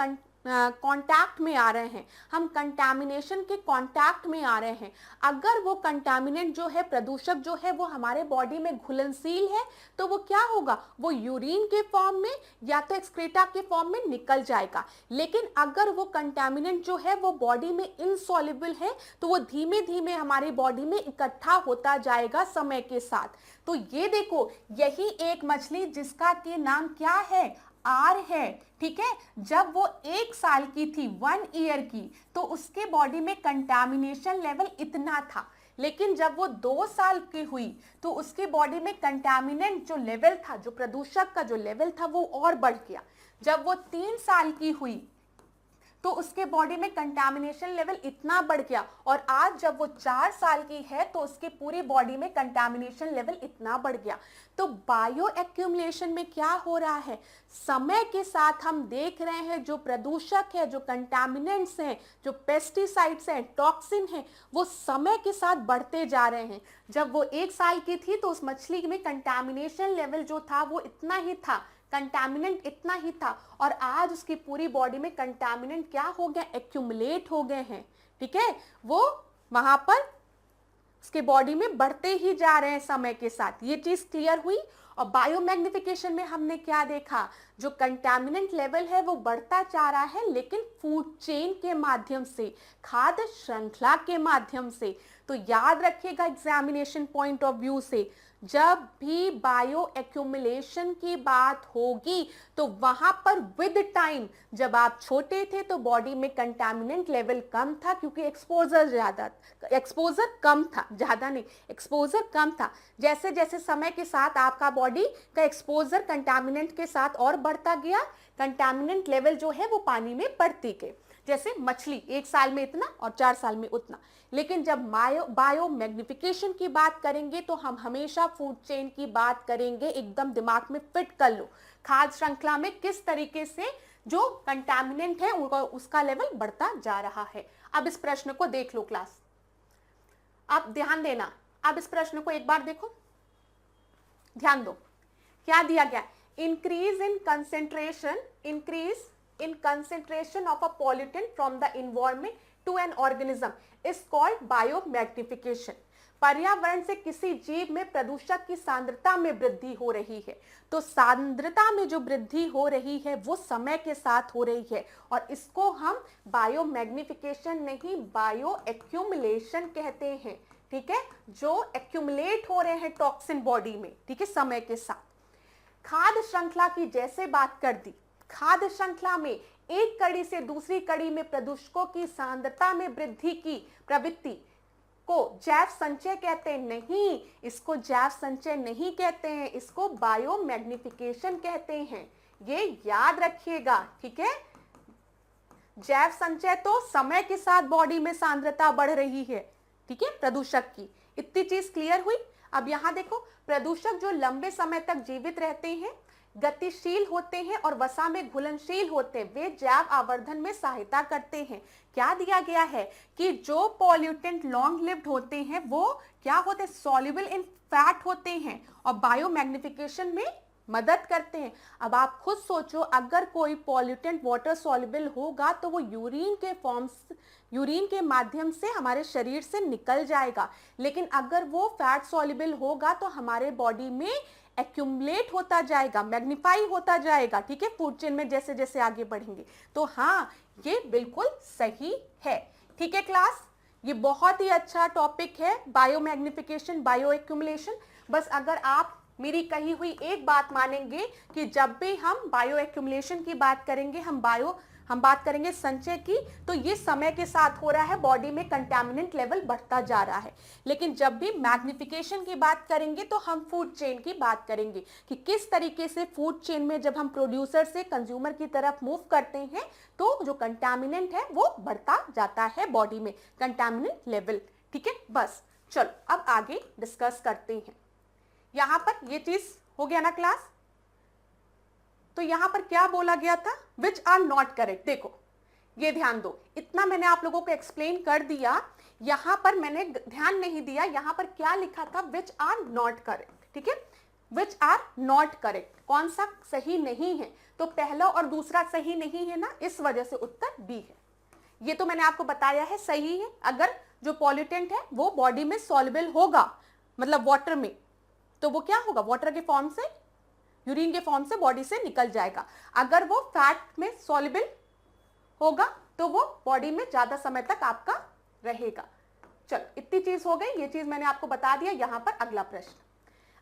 कांटेक्ट में आ रहे हैं, हम कंटामिनेशन के कांटेक्ट में आ रहे हैं। अगर वो कंटामिनेंट जो है, प्रदूषक जो है, वो हमारे बॉडी में घुलनशील है, तो वो क्या होगा? वो यूरिन के फॉर्म में या तो एक्सक्रीटा के फॉर्म में निकल जाएगा। लेकिन अगर वो कंटामिनेंट जो है वो बॉडी में इनसॉल्युबल है, तो वो धीमे धीमे हमारी बॉडी में इकट्ठा होता जाएगा समय के साथ। तो ये देखो, यही एक मछली जिसका के नाम क्या है? आर है। ठीक है, जब वो 1 साल की थी, 1 ईयर की, तो उसके बॉडी में कंटामिनेशन लेवल इतना था। लेकिन जब वो 2 साल की हुई तो उसके बॉडी में कंटामिनेंट जो लेवल था, जो प्रदूषक का जो लेवल था, वो और बढ़ गया। जब वो 3 साल की हुई तो उसके बॉडी में कंटामिनेशन लेवल इतना बढ़ गया, और आज जब वो 4 साल की है तो उसकी पूरी बॉडी में कंटामिनेशन लेवल इतना बढ़ गया। तो बायो एक्यूमुलेशन में क्या हो रहा है? समय के साथ हम देख रहे हैं जो प्रदूषक है, जो कंटामिनेंट्स हैं, जो पेस्टिसाइड्स हैं, टॉक्सिन हैं, वो समय के साथ बढ़ते जा रहे हैं। जब वो 1 साल की थी तो उस मछली में कंटामिनेशन लेवल जो था वो इतना ही था, कंटामिनेंट इतना ही था, और आज उसकी पूरी बॉडी में कंटामिनेंट क्या हो गया? एक्यूमुलेट हो गए हैं। ठीक है, वो वहां पर उसके बॉडी में बढ़ते ही जा रहे हैं समय के साथ। ये चीज क्लियर हुई? और बायोमैग्निफिकेशन में हमने क्या देखा? जो कंटामिनेंट लेवल है वो बढ़ता जा रहा है, लेकिन फूड चेन के माध्यम से, खाद्य श्रृंखला के माध्यम से। तो याद रखिएगा एग्जामिनेशन पॉइंट ऑफ व्यू से, जब भी बायो एक्यूमुलेशन की बात होगी तो वहां पर विद टाइम, जब आप छोटे थे तो बॉडी में कंटामिनेंट लेवल कम था क्योंकि एक्सपोजर कम था, ज्यादा नहीं, एक्सपोजर कम था। जैसे जैसे समय के साथ आपका बॉडी का एक्सपोजर कंटामिनेंट के साथ और बढ़ता गया, कंटामिनेंट लेवल जो है वो पानी में बढ़ती गई। जैसे मछली 1 साल में इतना और 4 साल में उतना। लेकिन जब बायो मैग्निफिकेशन की बात करेंगे तो हम हमेशा फूड चेन की बात करेंगे। एकदम दिमाग में फिट कर लो, खाद्य श्रृंखला में किस तरीके से जो कंटामिनेंट है उसका लेवल बढ़ता जा रहा है। अब इस प्रश्न को देख लो क्लास, आप ध्यान देना। अब इस प्रश्न को एक बार देखो, ध्यान दो, क्या दिया गया? Increase in concentration of a pollutant from the environment to an organism is called biomagnification। पर्यावरण से किसी जीव में प्रदूषक की सांद्रता में वृद्धि हो रही है, तो सांद्रता में जो वृद्धि हो रही है वो समय के साथ हो रही है, और इसको हम बायोमैग्निफिकेशन नहीं, बायो एक्यूमुलेशन कहते हैं। ठीक है, जो एक्यूमुलेट हो रहे हैं टॉक्सिन बॉडी में, ठीक है, समय के साथ। खाद्य श्रृंखला की जैसे बात कर दी, खाद्य श्रृंखला में एक कड़ी से दूसरी कड़ी में प्रदूषकों की सांद्रता में वृद्धि की प्रवृत्ति को जैव संचय कहते हैं। नहीं, इसको जैव संचय नहीं कहते हैं, इसको बायोमैग्निफिकेशन कहते हैं। ये याद रखिएगा, ठीक है। जैव संचय तो समय के साथ बॉडी में सांद्रता बढ़ रही है, ठीक है, प्रदूषक की। इतनी चीज क्लियर हुई। अब यहां देखो, प्रदूषक जो लंबे समय तक जीवित रहते हैं, गतिशील होते हैं और वसा में घुलनशील होते हैं, वे जैव आवर्धन में सहायता करते हैं। क्या दिया गया है कि जो पॉल्यूटेंट लॉन्ग लिव्ड होते हैं वो क्या होते हैं? सॉल्युबल इन फैट होते हैं और बायोमैग्निफिकेशन में मदद करते हैं। अब आप खुद सोचो, अगर कोई पॉल्यूटेंट वाटर सॉल्युबल होगा तो वो यूरिन के माध्यम से हमारे शरीर से निकल जाएगा, लेकिन अगर वो फैट सॉल्युबल होगा तो हमारे बॉडी में एक्यूमुलेट होता जाएगा, मैग्नीफाई होता जाएगा, ठीक है, फूड चेन में जैसे जैसे आगे बढ़ेंगे। तो हाँ, ये बिल्कुल सही है। ठीक है क्लास, ये बहुत ही अच्छा टॉपिक है, बायोमैग्निफिकेशन, बायो एक्यूमुलेशन। बस अगर आप मेरी कही हुई एक बात मानेंगे कि जब भी हम बायो एक्यूमुलेशन की बात करेंगे, हम बात करेंगे संचय की, तो ये समय के साथ हो रहा है, बॉडी में कंटामिनेंट लेवल बढ़ता जा रहा है। लेकिन जब भी मैग्निफिकेशन की बात करेंगे तो हम फूड चेन की बात करेंगे कि किस तरीके से फूड चेन में जब हम प्रोड्यूसर से कंज्यूमर की तरफ मूव करते हैं तो जो कंटामिनेंट है वो बढ़ता जाता है बॉडी में, कंटामिनेंट लेवल। ठीक है, बस चलो अब आगे डिस्कस करते हैं। यहां पर ये चीज हो गया ना क्लास। तो यहां पर क्या बोला गया था? Which are not correct. देखो, ये ध्यान दो, इतना मैंने आप लोगों को एक्सप्लेन कर दिया, यहां पर मैंने ध्यान नहीं दिया, यहां पर क्या लिखा था? Which are not correct. ठीक है, विच आर नॉट करेक्ट, कौन सा सही नहीं है? तो पहला और दूसरा सही नहीं है ना, इस वजह से उत्तर बी है। ये तो मैंने आपको बताया है सही है। अगर जो पॉल्यूटेंट है वो बॉडी में सॉल्युबल होगा, मतलब वाटर में, तो वो क्या होगा? वाटर के फॉर्म से, यूरिन के फॉर्म से बॉडी से निकल जाएगा। अगर वो फैट में सॉल्युबल होगा तो वो बॉडी में ज्यादा समय तक आपका रहेगा। चलो, इतनी चीज हो गई, ये चीज मैंने आपको बता दिया। यहां पर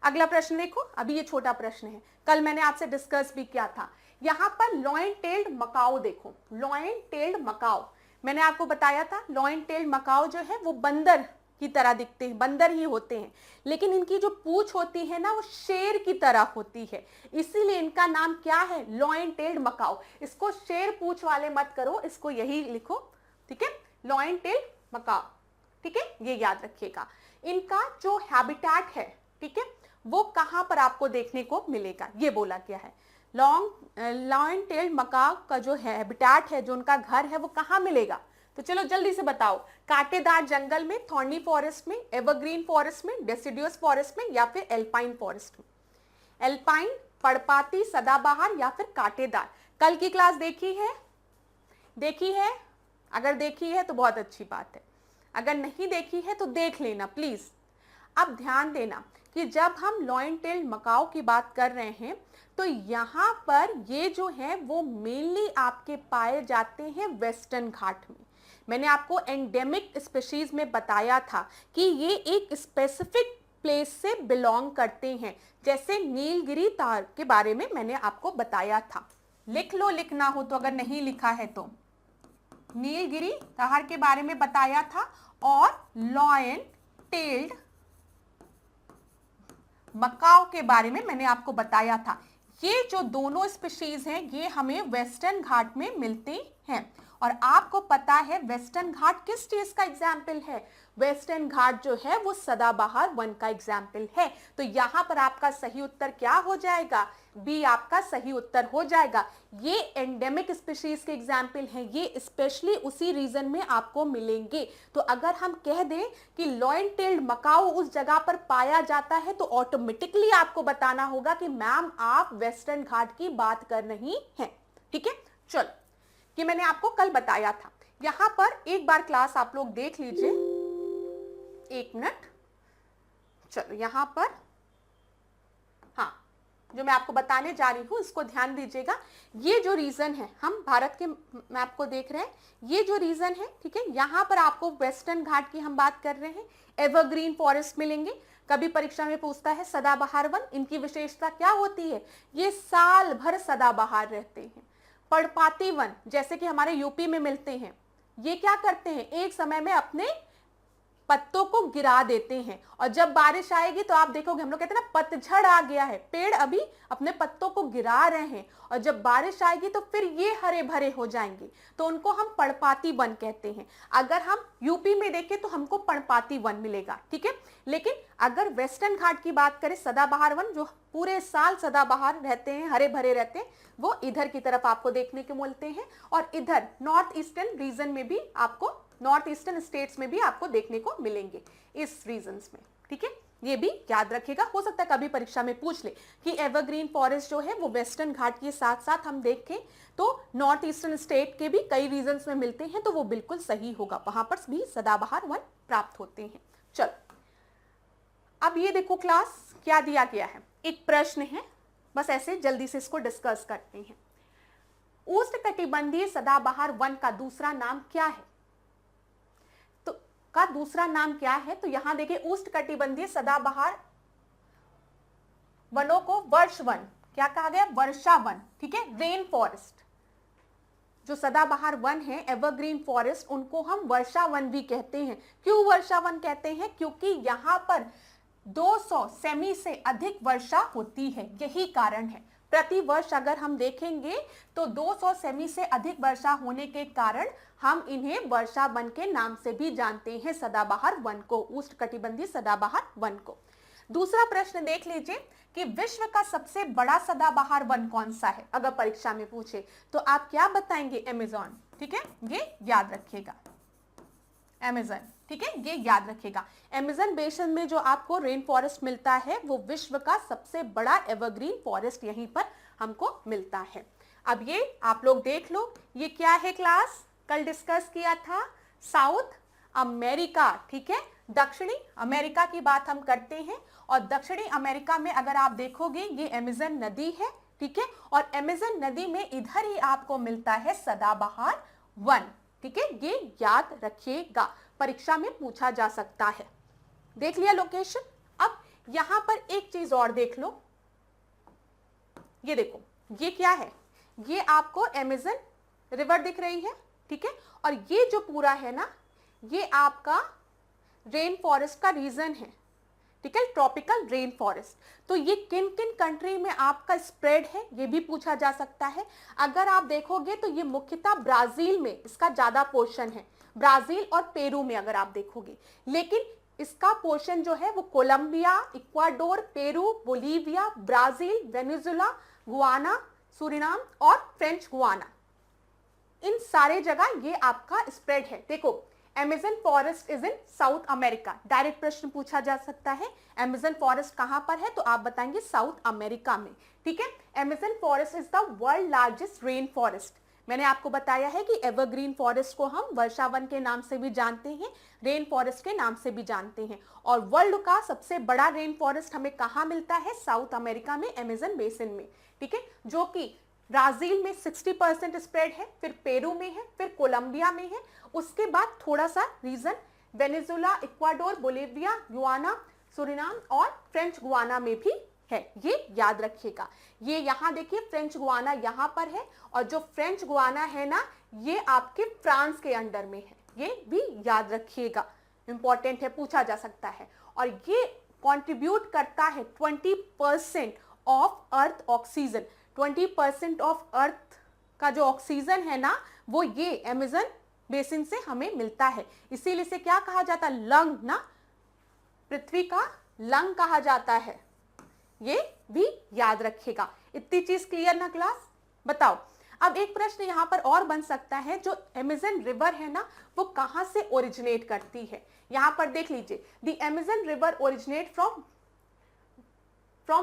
अगला प्रश्न देखो, अभी ये छोटा प्रश्न है, कल मैंने आपसे डिस्कस भी किया था। यहां पर लॉयन टेल्ड मकाओ देखो, लॉयन टेल्ड मकाओ, मैंने आपको बताया था लॉयन टेल्ड मकाओ जो है वो बंदर की तरह दिखते हैं, बंदर ही होते हैं, लेकिन इनकी जो पूंछ होती है ना वो शेर की तरह होती है, इसीलिए इनका नाम क्या है? Lion tailed macaque. इसको शेर पूंछ वाले मत करो, इसको यही लिखो, ठीक है, लॉयन टेल्ड मकाओ। ठीक है, ये याद रखिएगा। इनका जो हैबिटेट है, ठीक है, वो कहां पर आपको देखने को मिलेगा? ये बोला गया है लॉयन टेल्ड मकाओ का जो हैबिटेट है, जो उनका घर है, वो कहां मिलेगा? तो चलो जल्दी से बताओ, कांटेदार जंगल में, थॉर्नी फॉरेस्ट में, एवरग्रीन फॉरेस्ट में, डेसिडियस फॉरेस्ट में, या फिर एल्पाइन फॉरेस्ट में? एल्पाइन, पर्णपाती, सदाबहार या फिर कांटेदार? कल की क्लास देखी है? अगर देखी है तो बहुत अच्छी बात है, अगर नहीं देखी है तो देख लेना प्लीज। अब ध्यान देना कि जब हम लॉयन टेल्ड मकाओ की बात कर रहे हैं तो यहाँ पर ये जो है वो मेनली आपके पाए जाते हैं वेस्टर्न घाट में। मैंने आपको एंडेमिक स्पीशीज में बताया था कि ये एक स्पेसिफिक प्लेस से बिलोंग करते हैं, जैसे नीलगिरी तार के बारे में मैंने आपको बताया था। लिख लो, लिखना हो तो, अगर नहीं लिखा है तो। नीलगिरी तार के बारे में बताया था, और लॉयन टेल्ड मकाओ के बारे में मैंने आपको बताया था। ये जो दोनों स्पीशीज हैं ये हमें वेस्टर्न घाट में मिलते हैं। और आपको पता है वेस्टर्न घाट किस चीज का एग्जाम्पल है? वेस्टर्न घाट जो है वो सदाबहार वन का एग्जाम्पल है। तो यहां पर आपका सही उत्तर क्या हो जाएगा? बी आपका सही उत्तर हो जाएगा। ये एंडेमिक स्पीशीज के एग्जाम्पल हैं, ये स्पेशली उसी रीजन में आपको मिलेंगे। तो अगर हम कह दें कि लॉयन टेल्ड मकाओ उस जगह पर पाया जाता है, तो ऑटोमेटिकली आपको बताना होगा कि मैम आप वेस्टर्न घाट की बात कर रही हैं। ठीक है, चलो, ये मैंने आपको कल बताया था। यहां पर एक बार क्लास आप लोग देख लीजिए, एक मिनट। चलो यहां पर, हाँ, जो मैं आपको बताने जा रही हूं इसको ध्यान दीजिएगा। ये जो रीजन है, हम भारत के मैप को देख रहे हैं, ये जो रीजन है, ठीक है, यहां पर आपको वेस्टर्न घाट की हम बात कर रहे हैं। एवरग्रीन फॉरेस्ट मिलेंगे। कभी परीक्षा में पूछता है सदाबहार वन, इनकी विशेषता क्या होती है? ये साल भर सदाबहार रहते हैं। पर्णपाती वन जैसे कि हमारे यूपी में मिलते हैं, ये क्या करते हैं? एक समय में अपने पत्तों को गिरा देते हैं, और जब बारिश आएगी तो आप देखोगे, हम लोग कहते हैं ना पतझड़ आ गया है, पेड़ अभी अपने पत्तों को गिरा रहे हैं, और जब बारिश आएगी तो फिर ये हरे भरे हो जाएंगे, तो उनको हम पर्णपाती वन कहते हैं। अगर हम यूपी में देखें तो हमको पर्णपाती वन मिलेगा। ठीक है, लेकिन अगर वेस्टर्न घाट की बात करें, सदाबहार वन जो पूरे साल सदाबहार रहते हैं, हरे भरे रहते हैं, वो इधर की तरफ आपको देखने को मिलते हैं, और इधर नॉर्थ ईस्टर्न रीजन में भी आपको, नॉर्थ ईस्टर्न स्टेट्स में भी आपको देखने को मिलेंगे इस रीजन्स में। ठीक है, ये भी याद रखिएगा, हो सकता है कभी परीक्षा में पूछ ले कि एवरग्रीन फॉरेस्ट जो है वो वेस्टर्न घाट के साथ साथ हम देखें तो नॉर्थ ईस्टर्न स्टेट के भी कई रीजन्स में मिलते हैं, तो वो बिल्कुल सही होगा, वहां पर भी सदाबहार वन प्राप्त होते हैं। चलो, अब ये देखो क्लास क्या दिया गया है, एक प्रश्न है, बस ऐसे जल्दी से इसको डिस्कस करते हैं। उष्णकटिबंधीय सदाबहार वन का दूसरा नाम क्या है? तो का दूसरा नाम क्या है? तो यहां देखिए, उष्णकटिबंधीय सदाबहार वनों को वर्ष वन क्या कहा गया? वर्षा वन। ठीक है, रेन फॉरेस्ट जो सदाबहार वन है, एवरग्रीन फॉरेस्ट, उनको हम वर्षा वन भी कहते हैं। क्यों वर्षा वन कहते हैं? क्योंकि यहां पर 200 सेमी से अधिक वर्षा होती है, यही कारण है। प्रति वर्ष अगर हम देखेंगे तो 200 सेमी से अधिक वर्षा होने के कारण हम इन्हें वर्षा वन के नाम से भी जानते हैं, सदाबहार वन को, उष्णकटिबंधीय सदाबहार वन को। दूसरा प्रश्न देख लीजिए कि विश्व का सबसे बड़ा सदाबहार वन कौन सा है? अगर परीक्षा में पूछे तो आप क्या बताएंगे? अमेज़न। ठीक है, ये याद रखिएगा, अमेज़न। ठीक है, ये याद रखिएगा। अमेज़न बेसिन में जो आपको रेन फॉरेस्ट मिलता है वो विश्व का सबसे बड़ा एवरग्रीन फॉरेस्ट यहीं पर हमको मिलता है। अब ये आप लोग देख लो, ये क्या है क्लास? कल डिस्कस किया था साउथ अमेरिका। ठीक है, दक्षिणी अमेरिका की बात हम करते हैं, और दक्षिणी अमेरिका में अगर आप देखोगे ये अमेज़न नदी है। ठीक है, और अमेज़न नदी में इधर ही आपको मिलता है सदाबहार वन। ठीक है, ये याद रखिएगा, परीक्षा में पूछा जा सकता है। देख लिया लोकेशन। अब यहां पर एक चीज और देख लो, ये देखो, ये क्या है? ये आपको अमेज़न रिवर दिख रही है। ठीक है, और ये जो पूरा है ना, ये आपका रेन फॉरेस्ट का रीजन है। ठीक है, ट्रॉपिकल रेन फॉरेस्ट। तो ये किन किन कंट्री में आपका स्प्रेड है, ये भी पूछा जा सकता है। अगर आप देखोगे तो ये मुख्यतः ब्राजील में इसका ज्यादा पोर्शन है, ब्राजील और पेरू में अगर आप देखोगे, लेकिन इसका पोर्शन जो है वो Colombia, Ecuador, Peru, Bolivia, Brazil, Venezuela, Guyana, Suriname और फ्रेंच गुआना, इन सारे जगह ये आपका स्प्रेड है। देखो, Amazon forest is in south America, direct प्रश्न पूछा जा सकता है, अमेज़न फॉरेस्ट कहां पर है? तो आप बताएंगे साउथ अमेरिका में। ठीक है, Amazon forest is the world largest rain forest. मैंने आपको बताया है कि एवरग्रीन फॉरेस्ट को हम वर्षा वन के नाम से भी जानते हैं, रेन फॉरेस्ट के नाम से भी जानते हैं, और वर्ल्ड का सबसे बड़ा रेन फॉरेस्ट हमें कहां मिलता है? साउथ अमेरिका में, अमेज़न बेसिन में। ठीक है, जो कि ब्राजील में 60% स्प्रेड है, फिर पेरू में है, फिर कोलंबिया में है, उसके बाद थोड़ा सा region Venezuela, Ecuador, Bolivia, Guyana, Suriname और फ्रेंच गुआना में भी है, ये याद रखिएगा। ये यहाँ देखिए फ्रेंच गुआना यहाँ पर है, और जो फ्रेंच गुआना है ना ये आपके फ्रांस के अंडर में है, ये भी याद रखिएगा, इंपॉर्टेंट है, पूछा जा सकता है। और ये कंट्रीब्यूट करता है 20% of earth oxygen. 20% of earth का जो ऑक्सीजन है ना वो ये अमेज़न बेसिन से हमें मिलता है, इसीलिए इसे क्या कहा जाता है, लंग ना, पृथ्वी का लंग कहा जाता है, ये भी याद रखिएगा। इतनी चीज क्लियर ना क्लास? बताओ अब एक प्रश्न यहां पर और बन सकता है, जो अमेज़न रिवर है ना वो कहां से ओरिजिनेट करती है। यहां पर देख लीजिए, the Amazon river originate from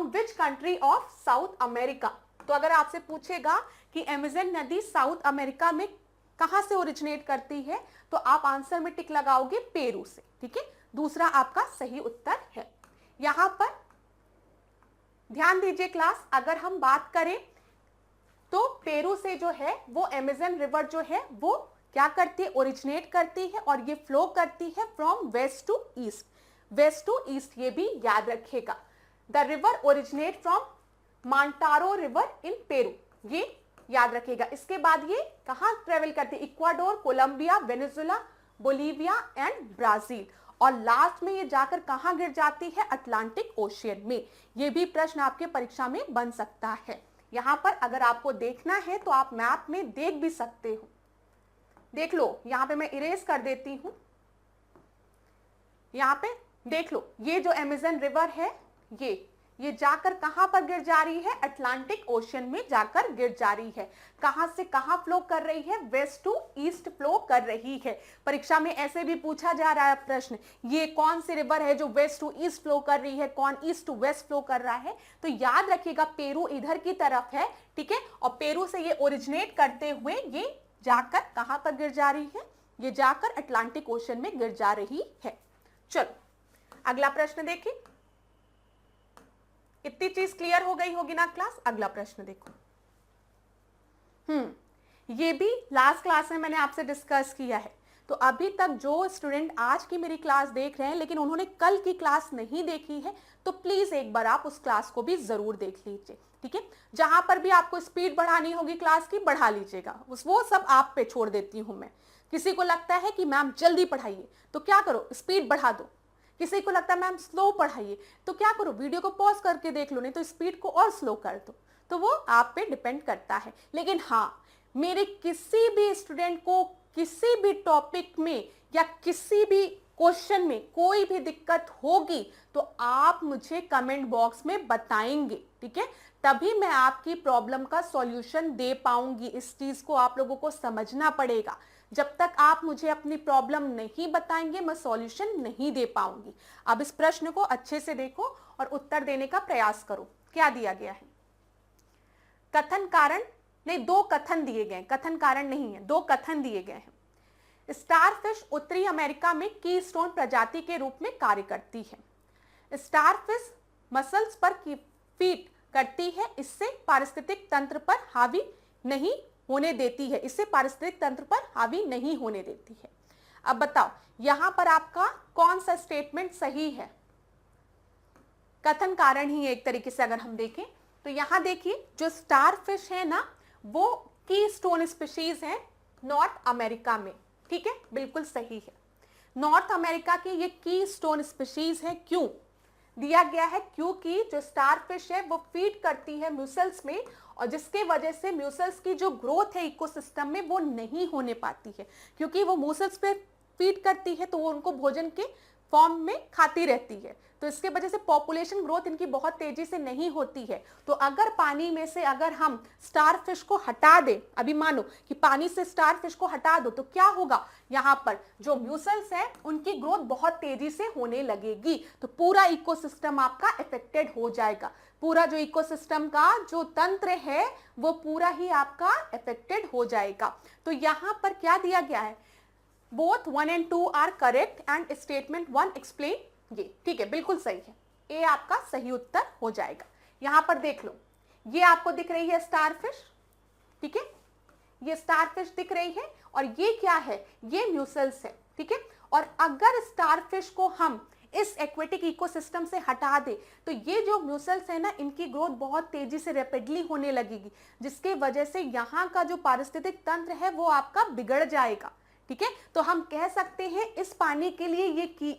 which country of south America. तो अगर आपसे पूछेगा कि अमेज़न नदी साउथ अमेरिका में कहां से ओरिजिनेट करती है, तो आप आंसर में टिक लगाओगे पेरू से, ठीक है, दूसरा आपका सही उत्तर है। यहां पर ध्यान दीजिए क्लास, अगर हम बात करें तो पेरू से जो है वो अमेज़न रिवर जो है वो क्या करती है, ओरिजिनेट करती है, और ये फ्लो करती है from west to east. West to east ये भी याद रखिएगा। The river originate from Mantaro river in Peru, ये याद रखिएगा। इसके बाद ये कहां ट्रेवल करती है, Ecuador, Colombia, Venezuela, Bolivia and Brazil, और लास्ट में ये जाकर कहां गिर जाती है, अटलांटिक ओशियन में। ये भी प्रश्न आपके परीक्षा में बन सकता है। यहां पर अगर आपको देखना है तो आप मैप में देख भी सकते हो, देख लो, यहां पे मैं इरेज कर देती हूं, यहां पे देख लो, ये जो अमेज़न रिवर है ये जाकर कहां पर गिर जा रही है, अटलांटिक ओशियन में जाकर गिर जा रही है। कहां से कहां फ्लो कर रही है, वेस्ट टू ईस्ट फ्लो कर रही है। परीक्षा में ऐसे भी पूछा जा रहा है प्रश्न, ये कौन सी रिवर है जो वेस्ट टू ईस्ट फ्लो कर रही है, कौन ईस्ट टू वेस्ट फ्लो कर रहा है। तो याद रखिएगा पेरू इधर की तरफ है, ठीक है, और पेरू से ये ओरिजिनेट करते हुए ये जाकर कहां पर गिर जा रही है, ये जाकर अटलांटिक ओशियन में गिर जा रही है। चलो अगला प्रश्न देखें। इतनी चीज क्लियर हो गई होगी ना क्लास? अगला प्रश्न देखो। ये भी लास्ट क्लास में मैंने आपसे डिस्कस किया है। तो अभी तक जो स्टूडेंट आज की मेरी क्लास देख रहे हैं लेकिन उन्होंने कल की क्लास नहीं देखी है, तो प्लीज एक बार आप उस क्लास को भी जरूर देख लीजिए, ठीक है। जहां पर भी आपको स्पीड बढ़ानी होगी क्लास की, बढ़ा लीजिएगा, वो सब आप पे छोड़ देती हूं मैं। किसी को लगता है कि मैम जल्दी पढ़ाइए, तो क्या करो, स्पीड बढ़ा दो। किसी को लगता है मैम स्लो पढ़ाइए, तो क्या करो, वीडियो को पॉज करके देख लो, नहीं तो स्पीड को और स्लो कर दो। तो वो आप पे डिपेंड करता है। लेकिन हाँ, मेरे किसी भी स्टूडेंट को किसी भी टॉपिक में या किसी भी क्वेश्चन में कोई भी दिक्कत होगी तो आप मुझे कमेंट बॉक्स में बताएंगे, ठीक है, तभी मैं आपकी प्रॉब्लम का सॉल्यूशन दे पाऊंगी। इस चीज को आप लोगों को समझना पड़ेगा। जब तक आप मुझे अपनी प्रॉब्लम नहीं बताएंगे मैं सॉल्यूशन नहीं दे पाऊंगी। अब इस प्रश्न को अच्छे से देखो और उत्तर देने का प्रयास करो। क्या दिया गया है? कथन कारण नहीं, दो कथन दिए गए, कथन कारण नहीं है, दो कथन दिए गए हैं। स्टारफिश उत्तरी अमेरिका में कीस्टोन प्रजाति के रूप में कार्य करती है। स्टारफिश मसल्स पर फीड करती है, इससे पारिस्थितिक तंत्र पर हावी नहीं होने देती है, इससे पारिस्थितिक तंत्र पर हावी नहीं होने देती है। अब बताओ यहां पर आपका कौन सा स्टेटमेंट सही है? कथन कारण ही एक तरीके से अगर हम देखें तो यहां देखिए, जो स्टारफिश है ना वो कीस्टोन स्पीशीज है नॉर्थ अमेरिका में, ठीक है, बिल्कुल सही है। नॉर्थ अमेरिका की ये कीस्टोन स्पीशीज है। क्यों दिया गया है? क्योंकि जो स्टारफिश है वो फीड करती है म्यूसल्स में, और जिसके वजह से म्यूसल्स की जो ग्रोथ है इकोसिस्टम में वो नहीं होने पाती है। क्योंकि वो म्यूसल्स पे फीड करती है तो वो उनको भोजन के फॉर्म में खाती रहती है, तो इसके वजह से पॉपुलेशन ग्रोथ इनकी बहुत तेजी से नहीं होती है। तो अगर पानी में से अगर हम स्टारफिश को हटा दें, अभी मानो कि पानी से स्टारफिश को हटा दो, तो क्या होगा, यहाँ पर जो म्यूसल्स है उनकी ग्रोथ बहुत तेजी से होने लगेगी, तो पूरा इकोसिस्टम आपका अफेक्टेड हो जाएगा। पूरा जो इकोसिस्टम का जो तंत्र है वो पूरा ही आपका अफेक्टेड हो जाएगा। तो यहाँ पर क्या दिया गया है? Both 1 and 2 are correct and statement 1 explain, ये ठीक है, बिल्कुल सही है। ए आपका सही उत्तर हो जाएगा। यहां पर देख लो, ये आपको दिख रही है स्टारफिश, ठीक है, ये स्टारफिश दिख रही है, और ये क्या है, ये म्यूसल्स है, ठीक है। और अगर स्टारफिश को हम इस एक्वेटिक इकोसिस्टम से हटा दे तो ये जो म्यूसल्स है ना, इनकी ग्रोथ बहुत तेजी से रैपिडली होने लगेगी, जिसके वजह से यहाँ का जो पारिस्थितिक तंत्र है वो आपका बिगड़ जाएगा। ठीक है, तो हम कह सकते हैं इस पानी के लिए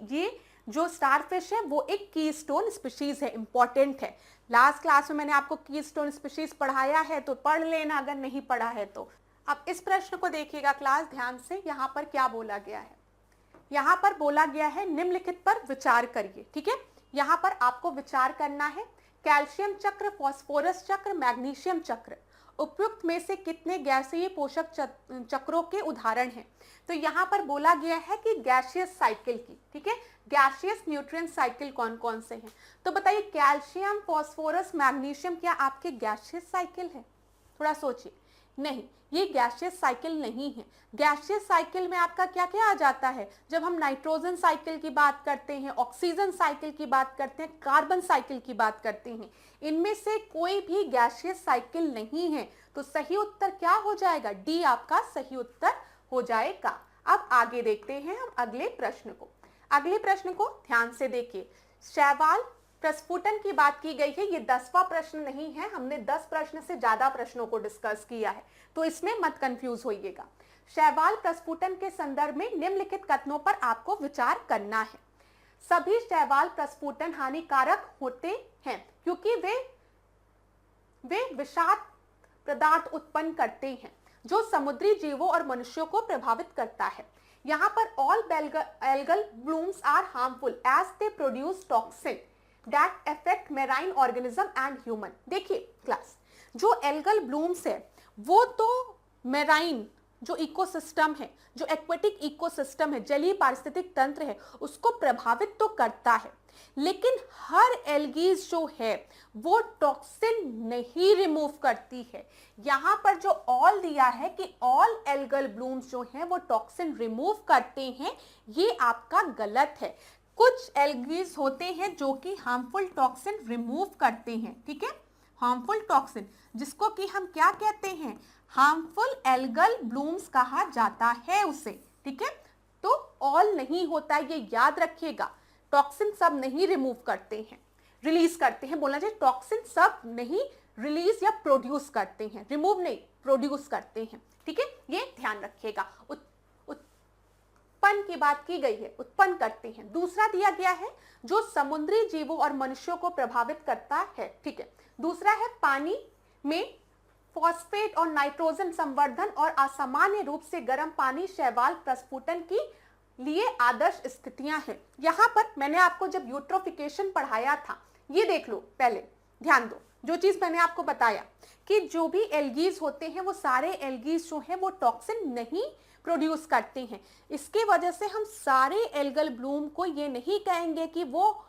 ये जो स्टारफिश है वो एक कीस्टोन स्पीशीज है, इंपॉर्टेंट है। लास्ट क्लास में मैंने आपको कीस्टोन स्पीशीज पढ़ाया है, तो पढ़ लेना अगर नहीं पढ़ा है तो। अब इस प्रश्न को देखिएगा क्लास ध्यान से, यहाँ पर क्या बोला गया है। यहाँ पर बोला गया है निम्नलिखित पर विचार करिए। ठीक है, यहाँ पर आपको विचार करना है, कैल्शियम चक्र, फास्फोरस चक्र, मैग्नीशियम चक्र उपयुक्त में से कितने गैसीय पोषक चक्रों के उदाहरण हैं। तो यहाँ पर बोला गया है कि गैसियस साइकिल की, ठीक है, गैसियस न्यूट्रिएंट साइकिल कौन कौन से हैं। तो बताइए कैल्शियम, फास्फोरस, मैग्नीशियम क्या आपके गैसियस साइकिल है? थोड़ा सोचिए। नहीं, ये गैसियस साइकिल नहीं है। गैसियस साइकिल में आपका क्या क्या आ जाता है? जब हम नाइट्रोजन साइकिल की बात करते हैं, ऑक्सीजन साइकिल की बात करते हैं, कार्बन साइकिल की बात करते हैं, इनमें से कोई भी गैसियस साइकिल नहीं है। तो सही उत्तर क्या हो जाएगा? डी आपका सही उत्तर हो जाएगा। अब आगे देखते हैं हम अगले प्रश्न को। अगले प्रश्न को ध्यान से देखिए। शैवाल प्रस्फुटन की बात की गई है। ये 10वां प्रश्न नहीं है, हमने 10 प्रश्न से ज्यादा प्रश्नों को डिस्कस किया है, तो इसमें मत कंफ्यूज होइएगा। शैवाल प्रस्फुटन के संदर्भ में निम्नलिखित कथनों पर आपको विचार करना है। सभी शैवाल प्रस्फुटन हानिकारक होते हैं क्योंकि वे विषाक्त पदार्थ उत्पन्न करते हैं जो समुद्री जीवों और मनुष्यों को प्रभावित करता है। यहाँ पर all algal blooms are harmful as they produce toxin that affect marine organism and human. देखिए क्लास, जो एल्गल ब्लूम्स है वो तो मैराइन जो इकोसिस्टम है, जो एक्वेटिक इकोसिस्टम है, जलीय पारिस्थितिक तंत्र है, उसको प्रभावित तो करता है, लेकिन हर एल्गीज जो है वो टॉक्सिन नहीं रिमूव करती है। यहाँ पर जो ऑल दिया है कि ऑल एल्गल ब्लूम्स जो हैं वो टॉक्सिन रिमूव करते हैं, ये आपका गलत है। कुछ एल्गीज होते हैं जो कि हार्मफुल टॉक्सिन रिमूव करते हैं। ठीक है, हार्मफुल टॉक्सिन जिसको कि हम क्या कहते हैं? हार्मफुल एल्गल ब्लूम्स कहा जाता है उसे। ठीक है, तो ऑल नहीं होता, ये याद रखिएगा। टॉक्सिन सब नहीं रिमूव करते हैं, रिलीज करते हैं, बोलना चाहिए टॉक्सिन सब नहीं रिलीज या प्रोड्यूस करते हैं, रिमूव नहीं प्रोड्यूस करते हैं। ठीक है, ये ध्यान रखिएगा। उत्पन्न की बात की गई है, उत्पन्न करते हैं। दूसरा दिया गया है जो समुद्री जीवों और मनुष्यों को प्रभावित करता है। ठीक है, दूसरा है पानी में फॉस्फेट और नाइट्रोजन संवर्धन और असामान्य रूप से गर्म पानी शैवाल प्रस्फुटन की लिए आदर्श स्थितियां हैं। यहां पर मैंने आपको जब यूट्रोफिकेशन पढ़ाया था, ये देख लो, पहले ध्यान दो, जो चीज मैंने आपको बताया कि जो भी एल्गीज होते हैं वो सारे एल्गीज जो हैं वो टॉक्सिन नहीं प्रोड्यूस करते हैं। इसकी वजह से हम सारे एल्गल ब्लूम को ये नहीं कहेंगे कि वो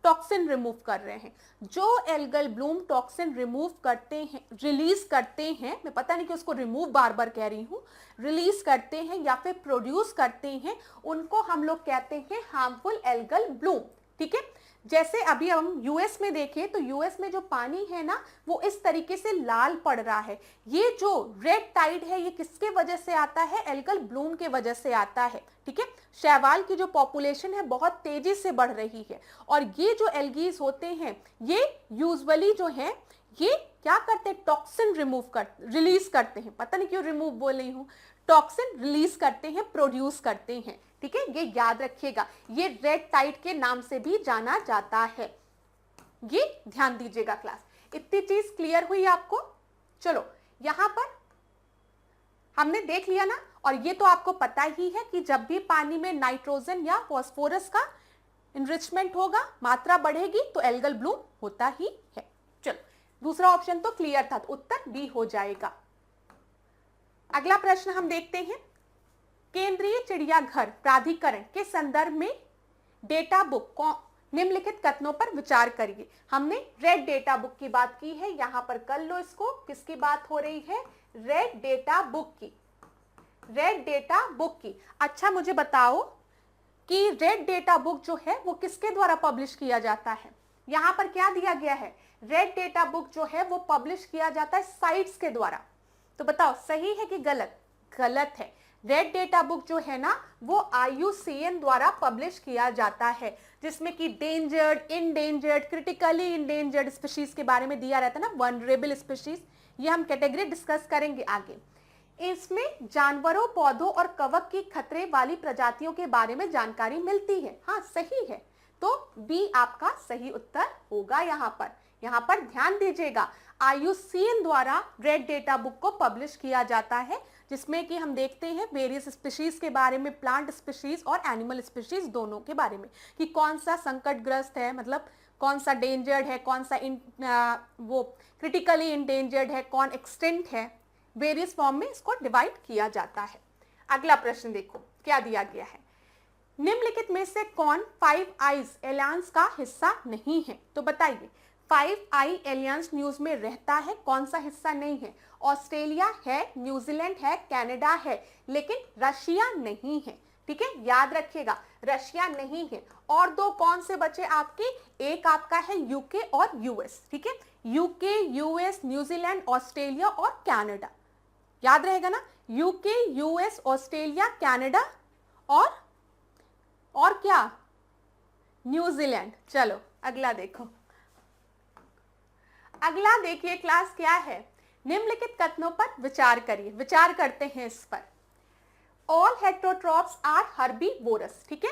टॉक्सिन रिमूव कर रहे हैं। जो एल्गल ब्लूम टॉक्सिन रिमूव करते हैं, रिलीज करते हैं, मैं पता नहीं कि उसको रिमूव बार बार कह रही हूं, रिलीज करते हैं या फिर प्रोड्यूस करते हैं, उनको हम लोग कहते हैं हार्मफुल एल्गल ब्लूम। ठीक है, जैसे अभी हम यूएस में देखें तो यूएस में जो पानी है ना वो इस तरीके से लाल पड़ रहा है। ये जो रेड टाइड है ये किसके वजह से आता है? एल्गल ब्लूम के वजह से आता है। ठीक है, शैवाल की जो पॉपुलेशन है बहुत तेजी से बढ़ रही है और ये जो एल्गीज होते हैं ये यूजुअली जो है ये क्या करते हैं? टॉक्सिन रिलीज करते हैं। पता नहीं क्यों रिमूव बोल रही हूँ, टॉक्सिन रिलीज करते हैं, प्रोड्यूस करते हैं। ठीक है, ये याद रखिएगा। ये रेड टाइड के नाम से भी जाना जाता है, ये ध्यान दीजिएगा क्लास। इतनी चीज क्लियर हुई आपको? चलो, यहां पर हमने देख लिया ना, और ये तो आपको पता ही है कि जब भी पानी में नाइट्रोजन या फास्फोरस का इनरिचमेंट होगा, मात्रा बढ़ेगी, तो एल्गल ब्लूम होता ही है। चलो, दूसरा ऑप्शन तो क्लियर था, तो उत्तर बी हो जाएगा। अगला प्रश्न हम देखते हैं। केंद्रीय चिड़ियाघर प्राधिकरण के संदर्भ में डेटा बुक निम्नलिखित कथनों पर विचार करिए। हमने रेड डेटा बुक की बात की है, यहां पर कर लो इसको। किसकी बात हो रही है? रेड डेटा बुक की, रेड डेटा बुक की। अच्छा, मुझे बताओ कि रेड डेटा बुक जो है वो किसके द्वारा पब्लिश किया जाता है? यहां पर क्या दिया गया है? रेड डेटा बुक जो है वो पब्लिश किया जाता है साइट्स के द्वारा। तो बताओ सही है कि गलत? गलत है। रेड डेटा बुक जो है ना वो IUCN द्वारा पब्लिश किया जाता है, जिसमें कि endangered, endangered, critically endangered species के बारे में दिया रहता है ना, वनरेबल स्पीशीज, ये हम कैटेगरी डिस्कस करेंगे आगे। इसमें जानवरों, पौधों और कवक की खतरे वाली प्रजातियों के बारे में जानकारी मिलती है। हाँ सही है, तो बी आपका सही उत्तर होगा। यहाँ पर ध्यान दीजिएगा, IUCN द्वारा रेड डेटा बुक को पब्लिश किया जाता है, जिसमें कि हम देखते हैं वेरियस स्पीशीज के बारे में, प्लांट स्पीशीज और एनिमल स्पीशीज दोनों के बारे में, कि कौन सा संकटग्रस्त है, मतलब कौन सा डेंजर्ड है, कौन सा वो क्रिटिकली इंडेंजर्ड है, कौन एक्सटिंक्ट है, वेरियस फॉर्म में इसको डिवाइड किया जाता है। अगला प्रश्न देखो क्या दिया गया है, निम्नलिखित में से कौन फाइव आइज एलायंस का हिस्सा नहीं है? तो बताइए, फाइव आई एलियंस न्यूज में रहता है, कौन सा हिस्सा नहीं है? ऑस्ट्रेलिया है, न्यूजीलैंड है, कनाडा है, लेकिन रशिया नहीं है। ठीक है, याद रखिएगा रशिया नहीं है। और दो कौन से बचे आपके? एक आपका है यूके और यूएस। ठीक है, यूके, यूएस, न्यूजीलैंड, ऑस्ट्रेलिया और कनाडा, याद रहेगा ना, यूके, यूएस, ऑस्ट्रेलिया, कनाडा और क्या? न्यूजीलैंड। चलो अगला देखो, अगला देखिए क्लास क्या है, निम्नलिखित कथनों पर विचार करिए। विचार करते हैं इस पर। All heterotrophs are herbivorous. ठीक है,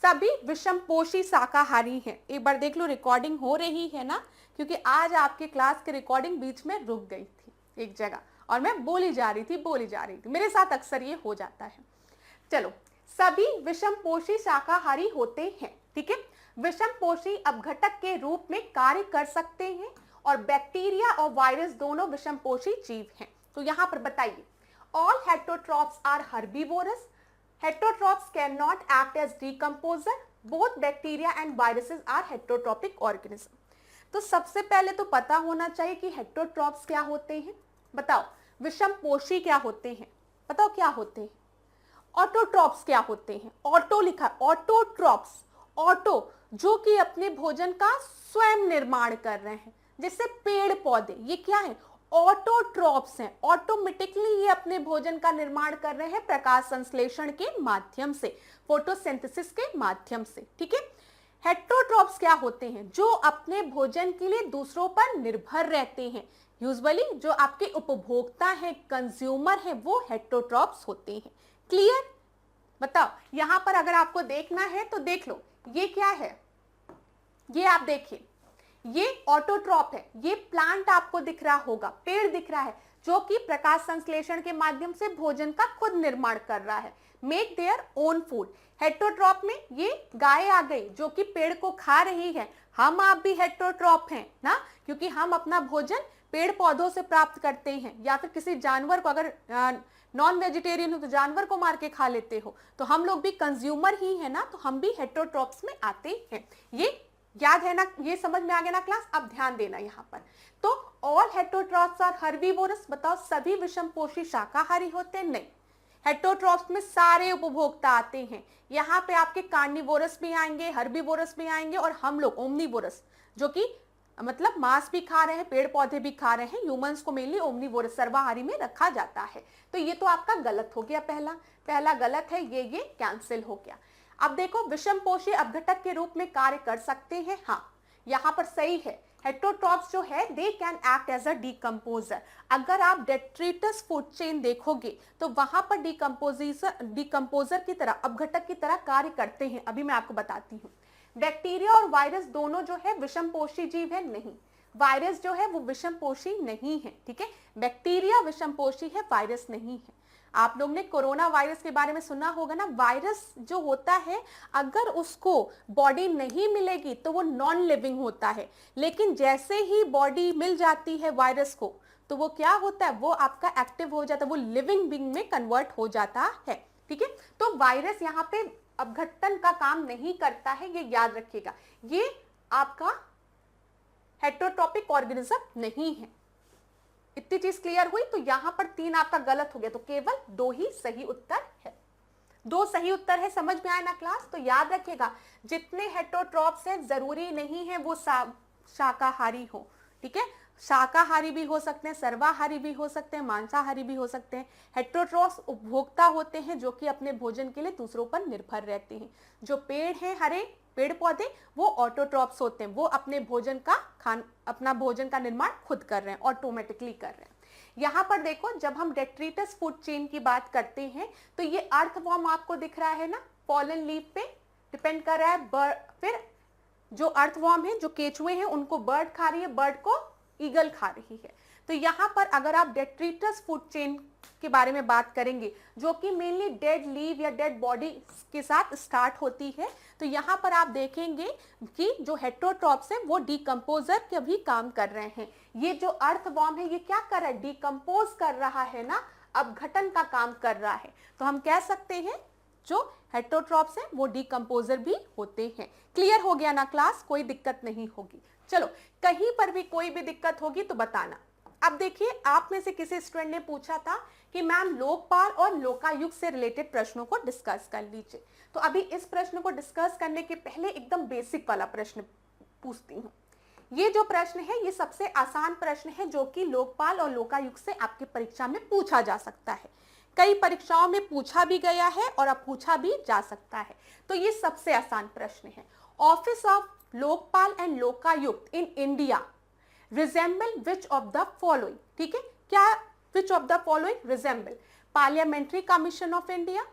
सभी विषमपोषी शाकाहारी हैं। एक बार देख लो, रिकॉर्डिंग हो रही है ना, क्योंकि आज आपके क्लास की रिकॉर्डिंग बीच में रुक गई थी एक जगह और मैं बोली जा रही थी। मेरे साथ अक्सर ये हो जाता है। चलो, सभी विषमपोषी शाकाहारी होते हैं। ठीक है, विषमपोषी अपघटक के रूप में कार्य कर सकते हैं और बैक्टीरिया और वायरस दोनों विषमपोषी जीव हैं। तो यहां पर बताइए, all heterotrophs are herbivorous, heterotrophs can not act as decomposer, both bacteria and viruses are heterotrophic organism. तो सबसे पहले तो पता होना चाहिए कि हेटेरोट्रॉप्स क्या होते हैं। बताओ, विषमपोषी क्या होते हैं? बताओ क्या होते हैं? ऑटोट्रॉप्स क्या होते हैं? ऑटो लिखा, ऑटोट्रॉप्स, ऑटो जो कि अपने भोजन का स्वयं निर्माण कर रहे हैं, जैसे पेड़ पौधे, ये क्या है? ऑटोट्रॉप्स हैं। ऑटोमेटिकली ये अपने भोजन का निर्माण कर रहे हैं प्रकाश संश्लेषण के माध्यम से, फोटोसिंथेसिस के माध्यम से। ठीक है, हेटेरोट्रॉप्स क्या होते हैं? जो अपने भोजन के लिए दूसरों पर निर्भर रहते हैं। यूजुअली जो आपके उपभोक्ता हैं, कंज्यूमर हैं, वो हेटेरोट्रॉप्स होते हैं। क्लियर? बताओ, यहां पर अगर आपको देखना है तो देख लो, ये क्या है? ये आप देखिए, ये ऑटोट्रॉप है। ये प्लांट आपको दिख रहा होगा, पेड़ दिख रहा है, जो कि प्रकाश संश्लेषण के माध्यम से भोजन का खुद निर्माण कर रहा है, मेक देयर ओन फूड। हेटेरोट्रॉप में ये गाय आ गई जो कि पेड़ को खा रही है। हम आप भी हेटेरोट्रॉप हैं ना, क्योंकि हम अपना भोजन पेड़ पौधों से प्राप्त करते हैं, या फिर किसी जानवर को, अगर नॉन वेजिटेरियन हो तो जानवर को मार के खा लेते हो, तो हम लोग भी कंज्यूमर ही है ना, तो हम भी हेटेरोट्रॉप्स में आते हैं। ये याद है ना, ये समझ में आ गया ना क्लास? अब ध्यान देना यहाँ पर। तो ऑल हेटेरोट्रॉप्स आर हर्बीवोरस, बताओ सभी विषमपोषी शाकाहारी होते हैं? नहीं, हेटेरोट्रॉप्स में सारे उपभोक्ता आते हैं। यहाँ पे आपके कार्निवोरस भी आएंगे, हर्बीवोरस भी आएंगे, और हम लोग ओमनीवोरस, जो कि मतलब मांस भी खा रहे हैं, पेड़ पौधे भी खा रहे हैं। ह्यूमंस को मेनली ओमनीवोरस, सर्वाहारी में रखा जाता है। तो ये तो आपका गलत हो गया, पहला गलत है, ये कैंसिल हो गया। अब देखो, विषमपोषी अपघटक के रूप में कार्य कर सकते हैं। हाँ, यहाँ पर सही है। हेटेरोट्रॉप्स जो है they can act as a decomposer. अगर आप डेट्रिटस फूड चेन देखोगे तो वहां पर डीकंपोजर की तरह, अपघटक की तरह कार्य करते हैं। अभी मैं आपको बताती हूँ। बैक्टीरिया और वायरस दोनों जो है विषमपोषी जीव है? नहीं, वायरस जो है वो विषमपोषी नहीं है। ठीक है, बैक्टीरिया विषमपोषी है, वायरस नहीं है। आप लोग ने कोरोना वायरस के बारे में सुना होगा ना, वायरस जो होता है अगर उसको बॉडी नहीं मिलेगी तो वो नॉन लिविंग होता है, लेकिन जैसे ही बॉडी मिल जाती है वायरस को तो वो क्या होता है? वो आपका एक्टिव हो जाता है, वो लिविंग बीइंग में कन्वर्ट हो जाता है। ठीक है, तो वायरस यहाँ पे अपघटन का काम नहीं करता है, ये याद रखिएगा। ये आपका हेटेरोट्रॉपिक ऑर्गेनिज्म नहीं है। इतनी चीज क्लियर हुई? तो यहां पर 3 आपका गलत हो गया, तो केवल 2 ही सही उत्तर है। 2 सही उत्तर है, समझ में आया ना क्लास? तो याद रखिएगा, जितने हेटेरोट्रॉप्स हैं जरूरी नहीं है वो शाकाहारी हो। ठीक है, शाकाहारी भी हो सकते हैं, सर्वाहारी भी हो सकते हैं, मांसाहारी भी हो सकते हैं। हेटेरोट्रॉफ्स उपभोक्ता होते हैं जो कि अपने भोजन के लिए दूसरों पर निर्भर रहते हैं। जो पेड़ हैं, हरे पेड़ पौधे, वो ऑटोट्रॉफ्स होते हैं, वो अपना भोजन का निर्माण खुद कर रहे हैं, ऑटोमेटिकली कर रहे हैं। यहाँ पर देखो, जब हम डेट्रिटस फूड चेन की बात करते हैं तो ये अर्थवॉर्म आपको दिख रहा है ना, पॉलन लीफ पे डिपेंड कर रहा है। फिर जो अर्थवॉर्म है, जो केचुए हैं, उनको बर्ड खा रही है, बर्ड को ईगल खा रही है। तो यहाँ पर अगर आप डेट्रिटस फूड चेन के बारे में बात करेंगे, जो कि मेनली डेड लीव या डेड बॉडी के साथ स्टार्ट होती है, तो यहाँ पर आप देखेंगे कि जो हेटेरोट्रॉफ्स हैं वो डिकम्पोजर के भी काम कर रहे हैं। ये जो अर्थवॉर्म है, ये क्या कर रहा है, डिकम्पोज कर रहा है ना, अपघटन का काम कर रहा है। तो हम कह सकते हैं जो हेटेरोट्रॉफ्स हैं वो डिकम्पोजर भी होते हैं। क्लियर हो गया ना क्लास, कोई दिक्कत नहीं होगी। चलो, कहीं पर भी कोई भी दिक्कत होगी तो बताना। अब देखिए, आप में से किसी स्टूडेंट ने पूछा था कि मैम लोकपाल और लोकायुक्त से रिलेटेड प्रश्नों को डिस्कस कर लीजिए। तो अभी इस प्रश्न को डिस्कस करने के पहले एकदम बेसिक वाला प्रश्न पूछती हूँ। ये जो प्रश्न है, ये सबसे आसान प्रश्न है जो कि लोकपाल और लोकायुक्त से आपकी परीक्षा में पूछा जा सकता है। कई परीक्षाओं में पूछा भी गया है और अब पूछा भी जा सकता है। तो ये सबसे आसान प्रश्न है। Office of Lokpal and Lokayukta in India resemble which of the following. ठीक है, क्या which of the following resemble? Parliamentary commission of India,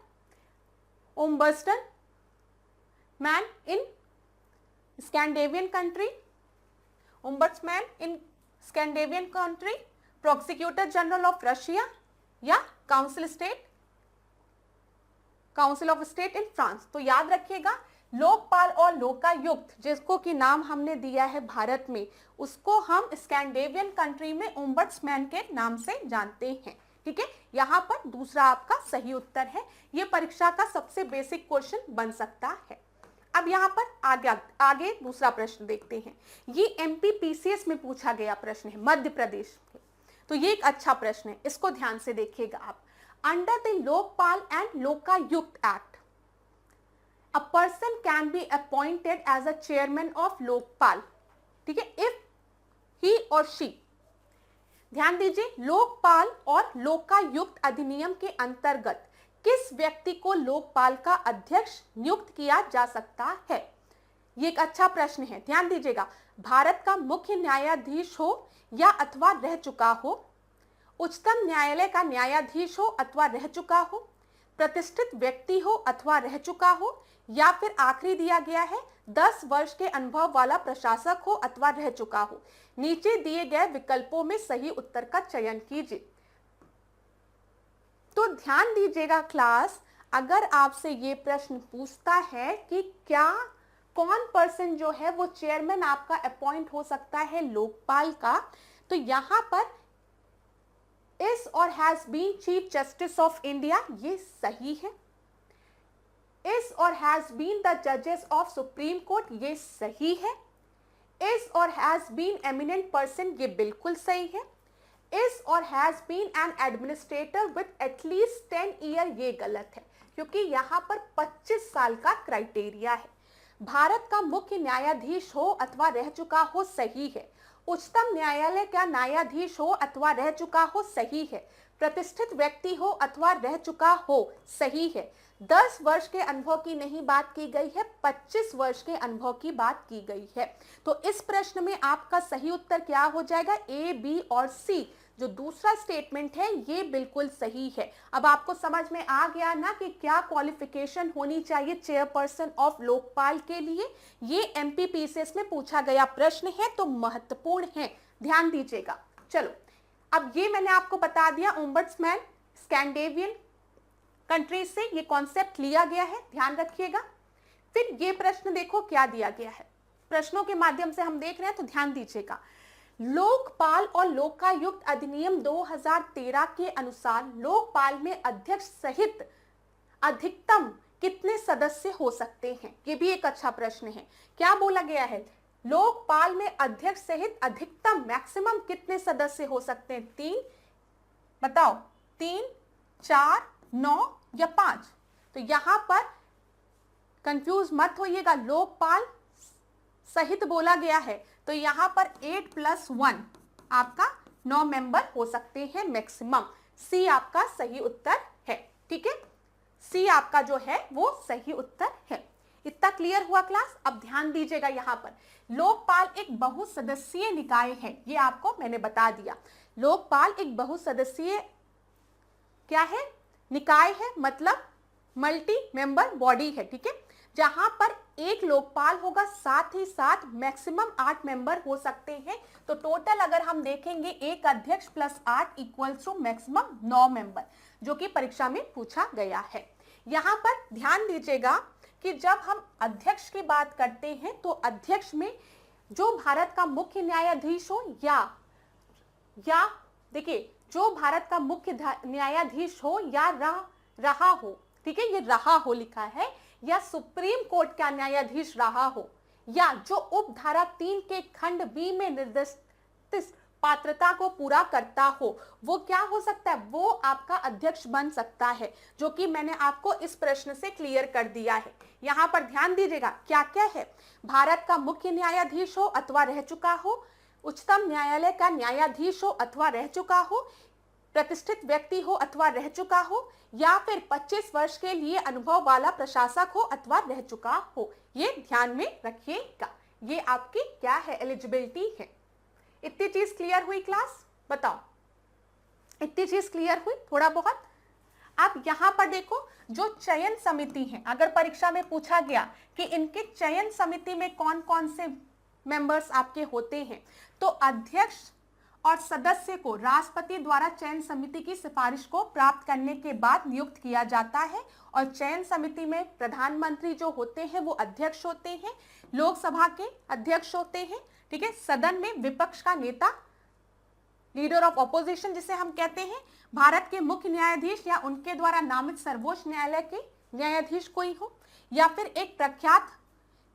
ombudsman man in Scandinavian country, ombudsman in Scandinavian country, prosecutor general of Russia, या council of state in France. तो याद रखिएगा, लोकपाल और लोकायुक्त जिसको कि नाम हमने दिया है भारत में, उसको हम स्कैंडिनेवियन कंट्री में ओम्बड्समैन के नाम से जानते हैं। ठीक है, यहाँ पर दूसरा आपका सही उत्तर है। ये परीक्षा का सबसे बेसिक क्वेश्चन बन सकता है। अब यहाँ पर आगे दूसरा प्रश्न देखते हैं। ये एमपीपीसीएस में पूछा गया प्रश्न है, मध्य प्रदेश में। तो ये एक अच्छा प्रश्न है, इसको ध्यान से देखिएगा आप। Under the Lokpal and Lokayukta act, a person can be appointed as a chairman of Lokpal. ठीक है, if he or she, ध्यान दीजिए, लोकपाल और लोकायुक्त अधिनियम के अंतर्गत किस व्यक्ति को लोकपाल का अध्यक्ष नियुक्त किया जा सकता है? ये एक अच्छा प्रश्न है, ध्यान दीजिएगा। भारत का मुख्य न्यायाधीश हो या अथवा रह चुका हो, उच्चतम न्यायालय का न्यायाधीश हो अथवा रह चुका हो, प्रतिष्ठित व्यक्ति हो अथवा रह चुका हो, या फिर आखिरी दिया गया है 10 वर्ष के अनुभव वाला प्रशासक हो अथवा रह चुका हो। नीचे दिए गए विकल्पों में सही उत्तर का चयन कीजिए। तो ध्यान दीजिएगा क्लास, अगर आपसे ये प्रश्न पूछता है कि क्या कौन पर्सन जो है वो चेयरमैन आपका अपॉइंट हो सकता है लोकपाल का, तो यहां पर is or has been chief justice of India, ये सही है। Is or has been the जजेस ऑफ सुप्रीम कोर्ट, ये सही है। Is or has been eminent person, ये बिल्कुल सही है। Is or has been an administrator with at least 10 year, ये गलत है, क्योंकि यहां पर 25 साल का क्राइटेरिया है। भारत का मुख्य न्यायाधीश हो अथवा रह चुका हो, सही है। उच्चतम न्यायालय का न्यायाधीश हो अथवा रह चुका हो, सही है। प्रतिष्ठित व्यक्ति हो अथवा रह चुका हो, सही है। 10 वर्ष के अनुभव की नहीं बात की गई है, 25 वर्ष के अनुभव की बात की गई है। तो इस प्रश्न में आपका सही उत्तर क्या हो जाएगा? ए, बी और सी। जो दूसरा स्टेटमेंट है ये बिल्कुल सही है। अब आपको समझ में आ गया ना कि क्या क्वालिफिकेशन होनी चाहिए चेयरपर्सन ऑफ लोकपाल के लिए। ये एमपीपीसीएस में पूछा गया प्रश्न है, तो महत्वपूर्ण है, ध्यान दीजिएगा। चलो, अब ये मैंने आपको बता दिया, ओम्बड्समैन स्कैंडिनेवियन कंट्री से ये कॉन्सेप्ट लिया गया है, ध्यान रखिएगा। फिर ये प्रश्न देखो क्या दिया गया है, प्रश्नों के माध्यम से हम देख रहे हैं, तो ध्यान दीजिएगा। लोकपाल और लोकायुक्त अधिनियम 2013 के अनुसार लोकपाल में अध्यक्ष सहित अधिकतम कितने सदस्य हो सकते हैं? ये भी एक अच्छा प्रश्न है। क्या बोला गया है? लोकपाल में अध्यक्ष सहित अधिकतम मैक्सिमम कितने सदस्य हो सकते हैं? 3, बताओ, 3, 4, 9 या 5? तो यहां पर कंफ्यूज मत होइएगा, लोकपाल सहित बोला गया है, तो यहां पर 8 + 1 आपका 9 मेंबर हो सकते हैं मैक्सिमम। सी आपका सही उत्तर है। ठीक है, सी आपका जो है वो सही उत्तर है। इतना क्लियर हुआ क्लास? अब ध्यान दीजिएगा, यहाँ पर लोकपाल एक बहुसदस्यीय निकाय है, ये आपको मैंने बता दिया। लोकपाल एक बहुसदस्यीय क्या है? निकाय है, मतलब मल्टी मेंबर बॉडी है। ठीक है, जहां पर एक लोकपाल होगा, साथ ही साथ मैक्सिमम 8 मेंबर हो सकते हैं। तो टोटल अगर हम देखेंगे, एक अध्यक्ष plus 8 equals to maximum 9 member, जो कि परीक्षा में पूछा गया है। यहां पर ध्यान दीजिएगा कि जब हम अध्यक्ष की बात करते हैं तो अध्यक्ष में जो भारत का मुख्य न्यायाधीश हो या देखिए, जो भारत का मुख्य न्यायाधीश हो या रहा हो, ठीक है, ये रहा हो लिखा है, या सुप्रीम कोर्ट का न्यायाधीश रहा हो, या जो उप धारा 3 के खंड बी में निर्दिष्ट पात्रता को पूरा करता हो, वो क्या हो सकता है? वो आपका अध्यक्ष बन सकता है, जो कि मैंने आपको इस प्रश्न से क्लियर कर दिया है। यहां पर ध्यान दीजिएगा क्या क्या है। भारत का मुख्य न्यायाधीश हो अथवा रह चुका हो, उच्चतम न्यायालय का न्यायाधीश हो अथवा रह चुका हो, प्रतिष्ठित व्यक्ति हो अथवा रह चुका हो, या फिर 25 वर्ष के लिए अनुभव वाला प्रशासक हो अथवा रह चुका हो। ये ध्यान में रखिएगा, ये आपकी क्या है? एलिजिबिलिटी है। इतनी चीज क्लियर हुई क्लास? बताओ, इतनी चीज क्लियर हुई थोड़ा बहुत? आप यहां पर देखो, जो चयन समिति है, अगर परीक्षा में पूछा गया कि इनके चयन समिति में कौन कौन से मेंबर्स आपके होते हैं, तो अध्यक्ष और सदस्य को राष्ट्रपति द्वारा चयन समिति की सिफारिश को प्राप्त करने के बाद नियुक्त किया जाता है। और चयन समिति में प्रधानमंत्री जो होते हैं वो अध्यक्ष होते हैं, लोकसभा के अध्यक्ष होते हैं, ठीक है, सदन में विपक्ष का नेता, लीडर ऑफ ऑपोजिशन जिसे हम कहते हैं, भारत के मुख्य न्यायाधीश या उनके द्वारा नामित सर्वोच्च न्यायालय के न्यायाधीश कोई हो, या फिर एक प्रख्यात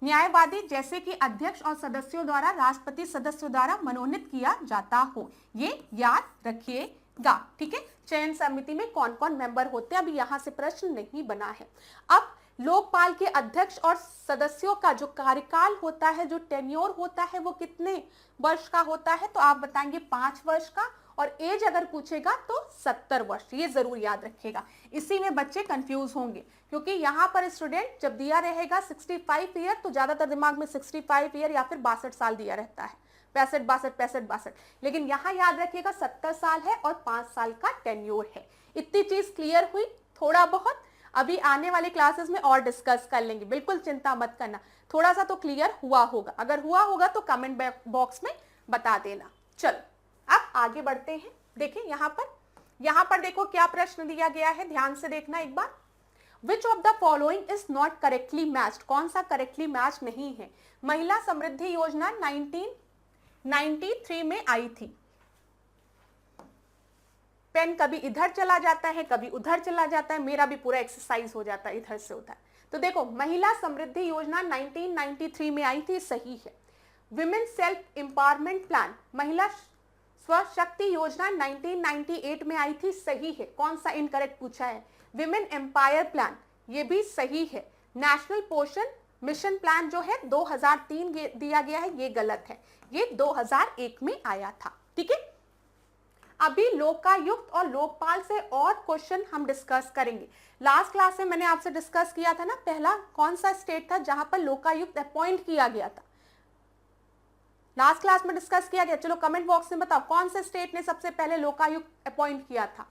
न्यायवादी जैसे कि अध्यक्ष और सदस्यों द्वारा राष्ट्रपति सदस्यों द्वारा मनोनीत किया जाता हो। ये याद रखिएगा। ठीक है, चयन समिति में कौन कौन मेंबर होते हैं, अभी यहां से प्रश्न नहीं बना है। अब लोकपाल के अध्यक्ष और सदस्यों का जो कार्यकाल होता है, जो टेन्योर होता है, वो कितने वर्ष का होता है? तो आप बताएंगे 5 वर्ष का, और एज अगर पूछेगा तो 70 वर्ष। ये जरूर याद रखिएगा, इसी में बच्चे कंफ्यूज होंगे, क्योंकि यहाँ पर स्टूडेंट जब दिया रहेगा 65 ईयर, तो ज्यादातर दिमाग में 65 ईयर या फिर 62 साल दिया रहता है, 65, लेकिन यहाँ याद रखिएगा 70 साल है और 5 साल का टेन्योर है। इतनी चीज क्लियर हुई थोड़ा बहुत? अभी आने वाले क्लासेस में और डिस्कस कर लेंगे, बिल्कुल चिंता मत करना। थोड़ा सा तो क्लियर हुआ होगा, अगर हुआ होगा तो कमेंट बॉक्स में बता देना। चलो अब आगे बढ़ते हैं। देखिए यहाँ पर देखो क्या प्रश्न दिया गया है, ध्यान से देखना एक बार। Which of the following is not correctly matched? कौन सा करेक्टली मैच नहीं है? महिला समृद्धि योजना 1993 में आई थी। पेन कभी इधर चला जाता है, कभी उधर चला जाता है, मेरा भी पूरा एक्सरसाइज हो जाता है इधर से उधर। तो देखो, महिला समृद्धि योजना 1993 में आई थी, सही है। विमेन सेल्फ एम्पावरमेंट प्लान, महिला स्वशक्ति योजना 1998 में आई थी, सही है। कौन सा इनकरेक्ट पूछा है? विमेन एम्पायर प्लान, ये भी सही है। नेशनल पोषण मिशन प्लान जो है 2003 दिया गया है, ये गलत है, ये 2001 में आया था। ठीक है, अभी लोकायुक्त और लोकपाल से और क्वेश्चन हम डिस्कस करेंगे। लास्ट क्लास में मैंने आपसे डिस्कस किया था ना, पहला कौन सा स्टेट था जहां पर लोकायुक्त अपॉइंट किया गया था? लास्ट क्लास में डिस्कस किया गया। चलो कमेंट बॉक्स में बताओ कौन से स्टेट ने सबसे पहले लोकायुक्त अपॉइंट किया था।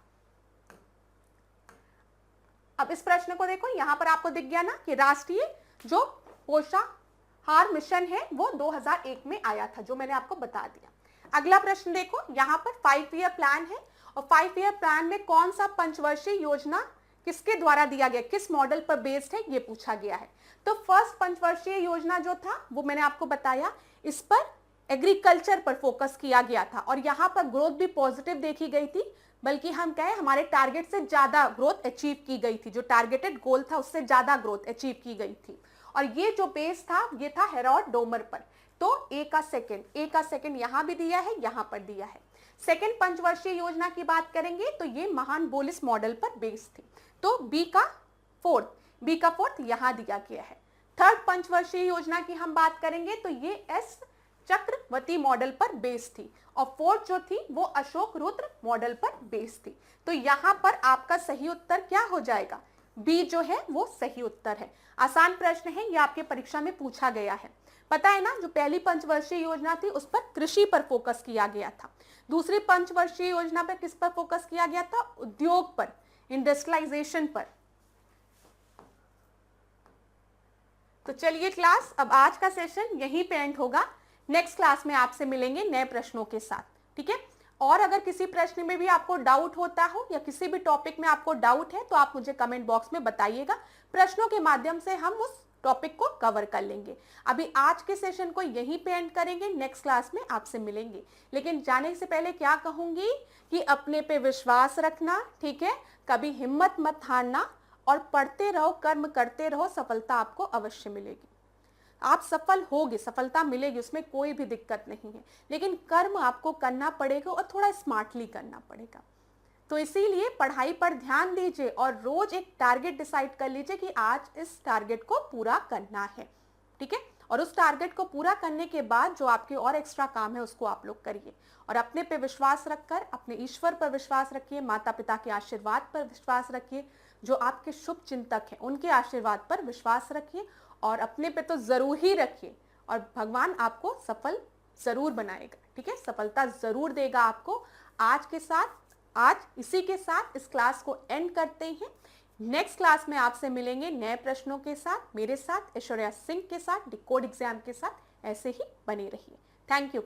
अब इस प्रश्न को देखो, यहां पर आपको दिख गया ना कि राष्ट्रीय जो पोषाहार मिशन है वो 2001 में आया था, जो मैंने आपको बता दिया। अगला प्रश्न देखो, यहाँ पर 5 ईयर प्लान है, और 5 ईयर प्लान में कौन सा पंचवर्षीय योजना किसके द्वारा दिया गया, किस मॉडल पर बेस्ड है, ये पूछा गया है। तो फर्स्ट पंचवर्षीय योजना जो था वो मैंने आपको बताया, इस पर एग्रीकल्चर पर फोकस किया गया था, और यहाँ पर ग्रोथ भी पॉजिटिव देखी गई थी, बल्कि हम कहें हमारे टारगेट से ज्यादा ग्रोथ अचीव की गई थी, जो टारगेटेड गोल था उससे ज्यादा ग्रोथ अचीव की गई थी। और ये जो बेस था ये था हेरोल्ड डोमर पर। तो ए का सेकंड यहां भी दिया है, यहां पर दिया है। सेकंड पंचवर्षीय योजना की बात करेंगे तो ये महानबोलिस मॉडल पर बेस्ड थी। तो बी का फोर्थ यहां दिया गया है। थर्ड पंचवर्षीय योजना की हम बात करेंगे तो ये एस चक्रवती मॉडल पर बेस्ड थी और फोर्थ जो थी वो अशोक रुद्र मॉडल पर बेस्ड थी। तो यहाँ पर आपका सही उत्तर क्या हो जाएगा, बी जो है वो सही उत्तर है। आसान प्रश्न है, ये आपके परीक्षा में पूछा गया है। पता है ना, जो पहली पंचवर्षीय योजना थी उस पर कृषि पर फोकस किया गया था। दूसरी पंचवर्षीय योजना पर किस पर फोकस किया गया था, उद्योग पर, इंडस्ट्रियलाइजेशन पर। तो चलिए क्लास, अब आज का सेशन यहीं पे एंड होगा। नेक्स्ट क्लास में आपसे मिलेंगे नए प्रश्नों के साथ, ठीक है। और अगर किसी प्रश्न में भी आपको डाउट होता हो या किसी भी टॉपिक में आपको डाउट है तो आप मुझे कमेंट बॉक्स में बताइएगा। प्रश्नों के माध्यम से हम उस टॉपिक को कवर कर लेंगे। अभी आज के सेशन को यहीं पे एंड करेंगे, नेक्स्ट क्लास में आपसे मिलेंगे। लेकिन जाने से पहले क्या कहूंगी कि अपने पे विश्वास रखना, ठीक है, कभी हिम्मत मत हारना और पढ़ते रहो, कर्म करते रहो, सफलता आपको अवश्य मिलेगी। आप सफल होगे, सफलता मिलेगी, उसमें कोई भी दिक्कत नहीं है, लेकिन कर्म आपको करना पड़ेगा और थोड़ा स्मार्टली करना पड़ेगा। तो इसीलिए पढ़ाई पर ध्यान दीजिए और रोज एक टारगेट डिसाइड कर लीजिए कि आज इस टारगेट को पूरा करना है, ठीक है। और उस टारगेट को पूरा करने के बाद जो आपके और एक्स्ट्रा काम है उसको आप लोग करिए और अपने पे विश्वास रखकर अपने ईश्वर पर विश्वास रखिए, माता पिता के आशीर्वाद पर विश्वास रखिए, जो आपके शुभ चिंतक हैं उनके आशीर्वाद पर विश्वास रखिए और अपने पे तो जरूर ही रखिए और भगवान आपको सफल जरूर बनाएगा, ठीक है, सफलता जरूर देगा आपको। आज इसी के साथ इस क्लास को एंड करते हैं। नेक्स्ट क्लास में आपसे मिलेंगे नए प्रश्नों के साथ, मेरे साथ, ऐश्वर्या सिंह के साथ, डिकोड एग्जाम के साथ। ऐसे ही बने रहिए। Thank you.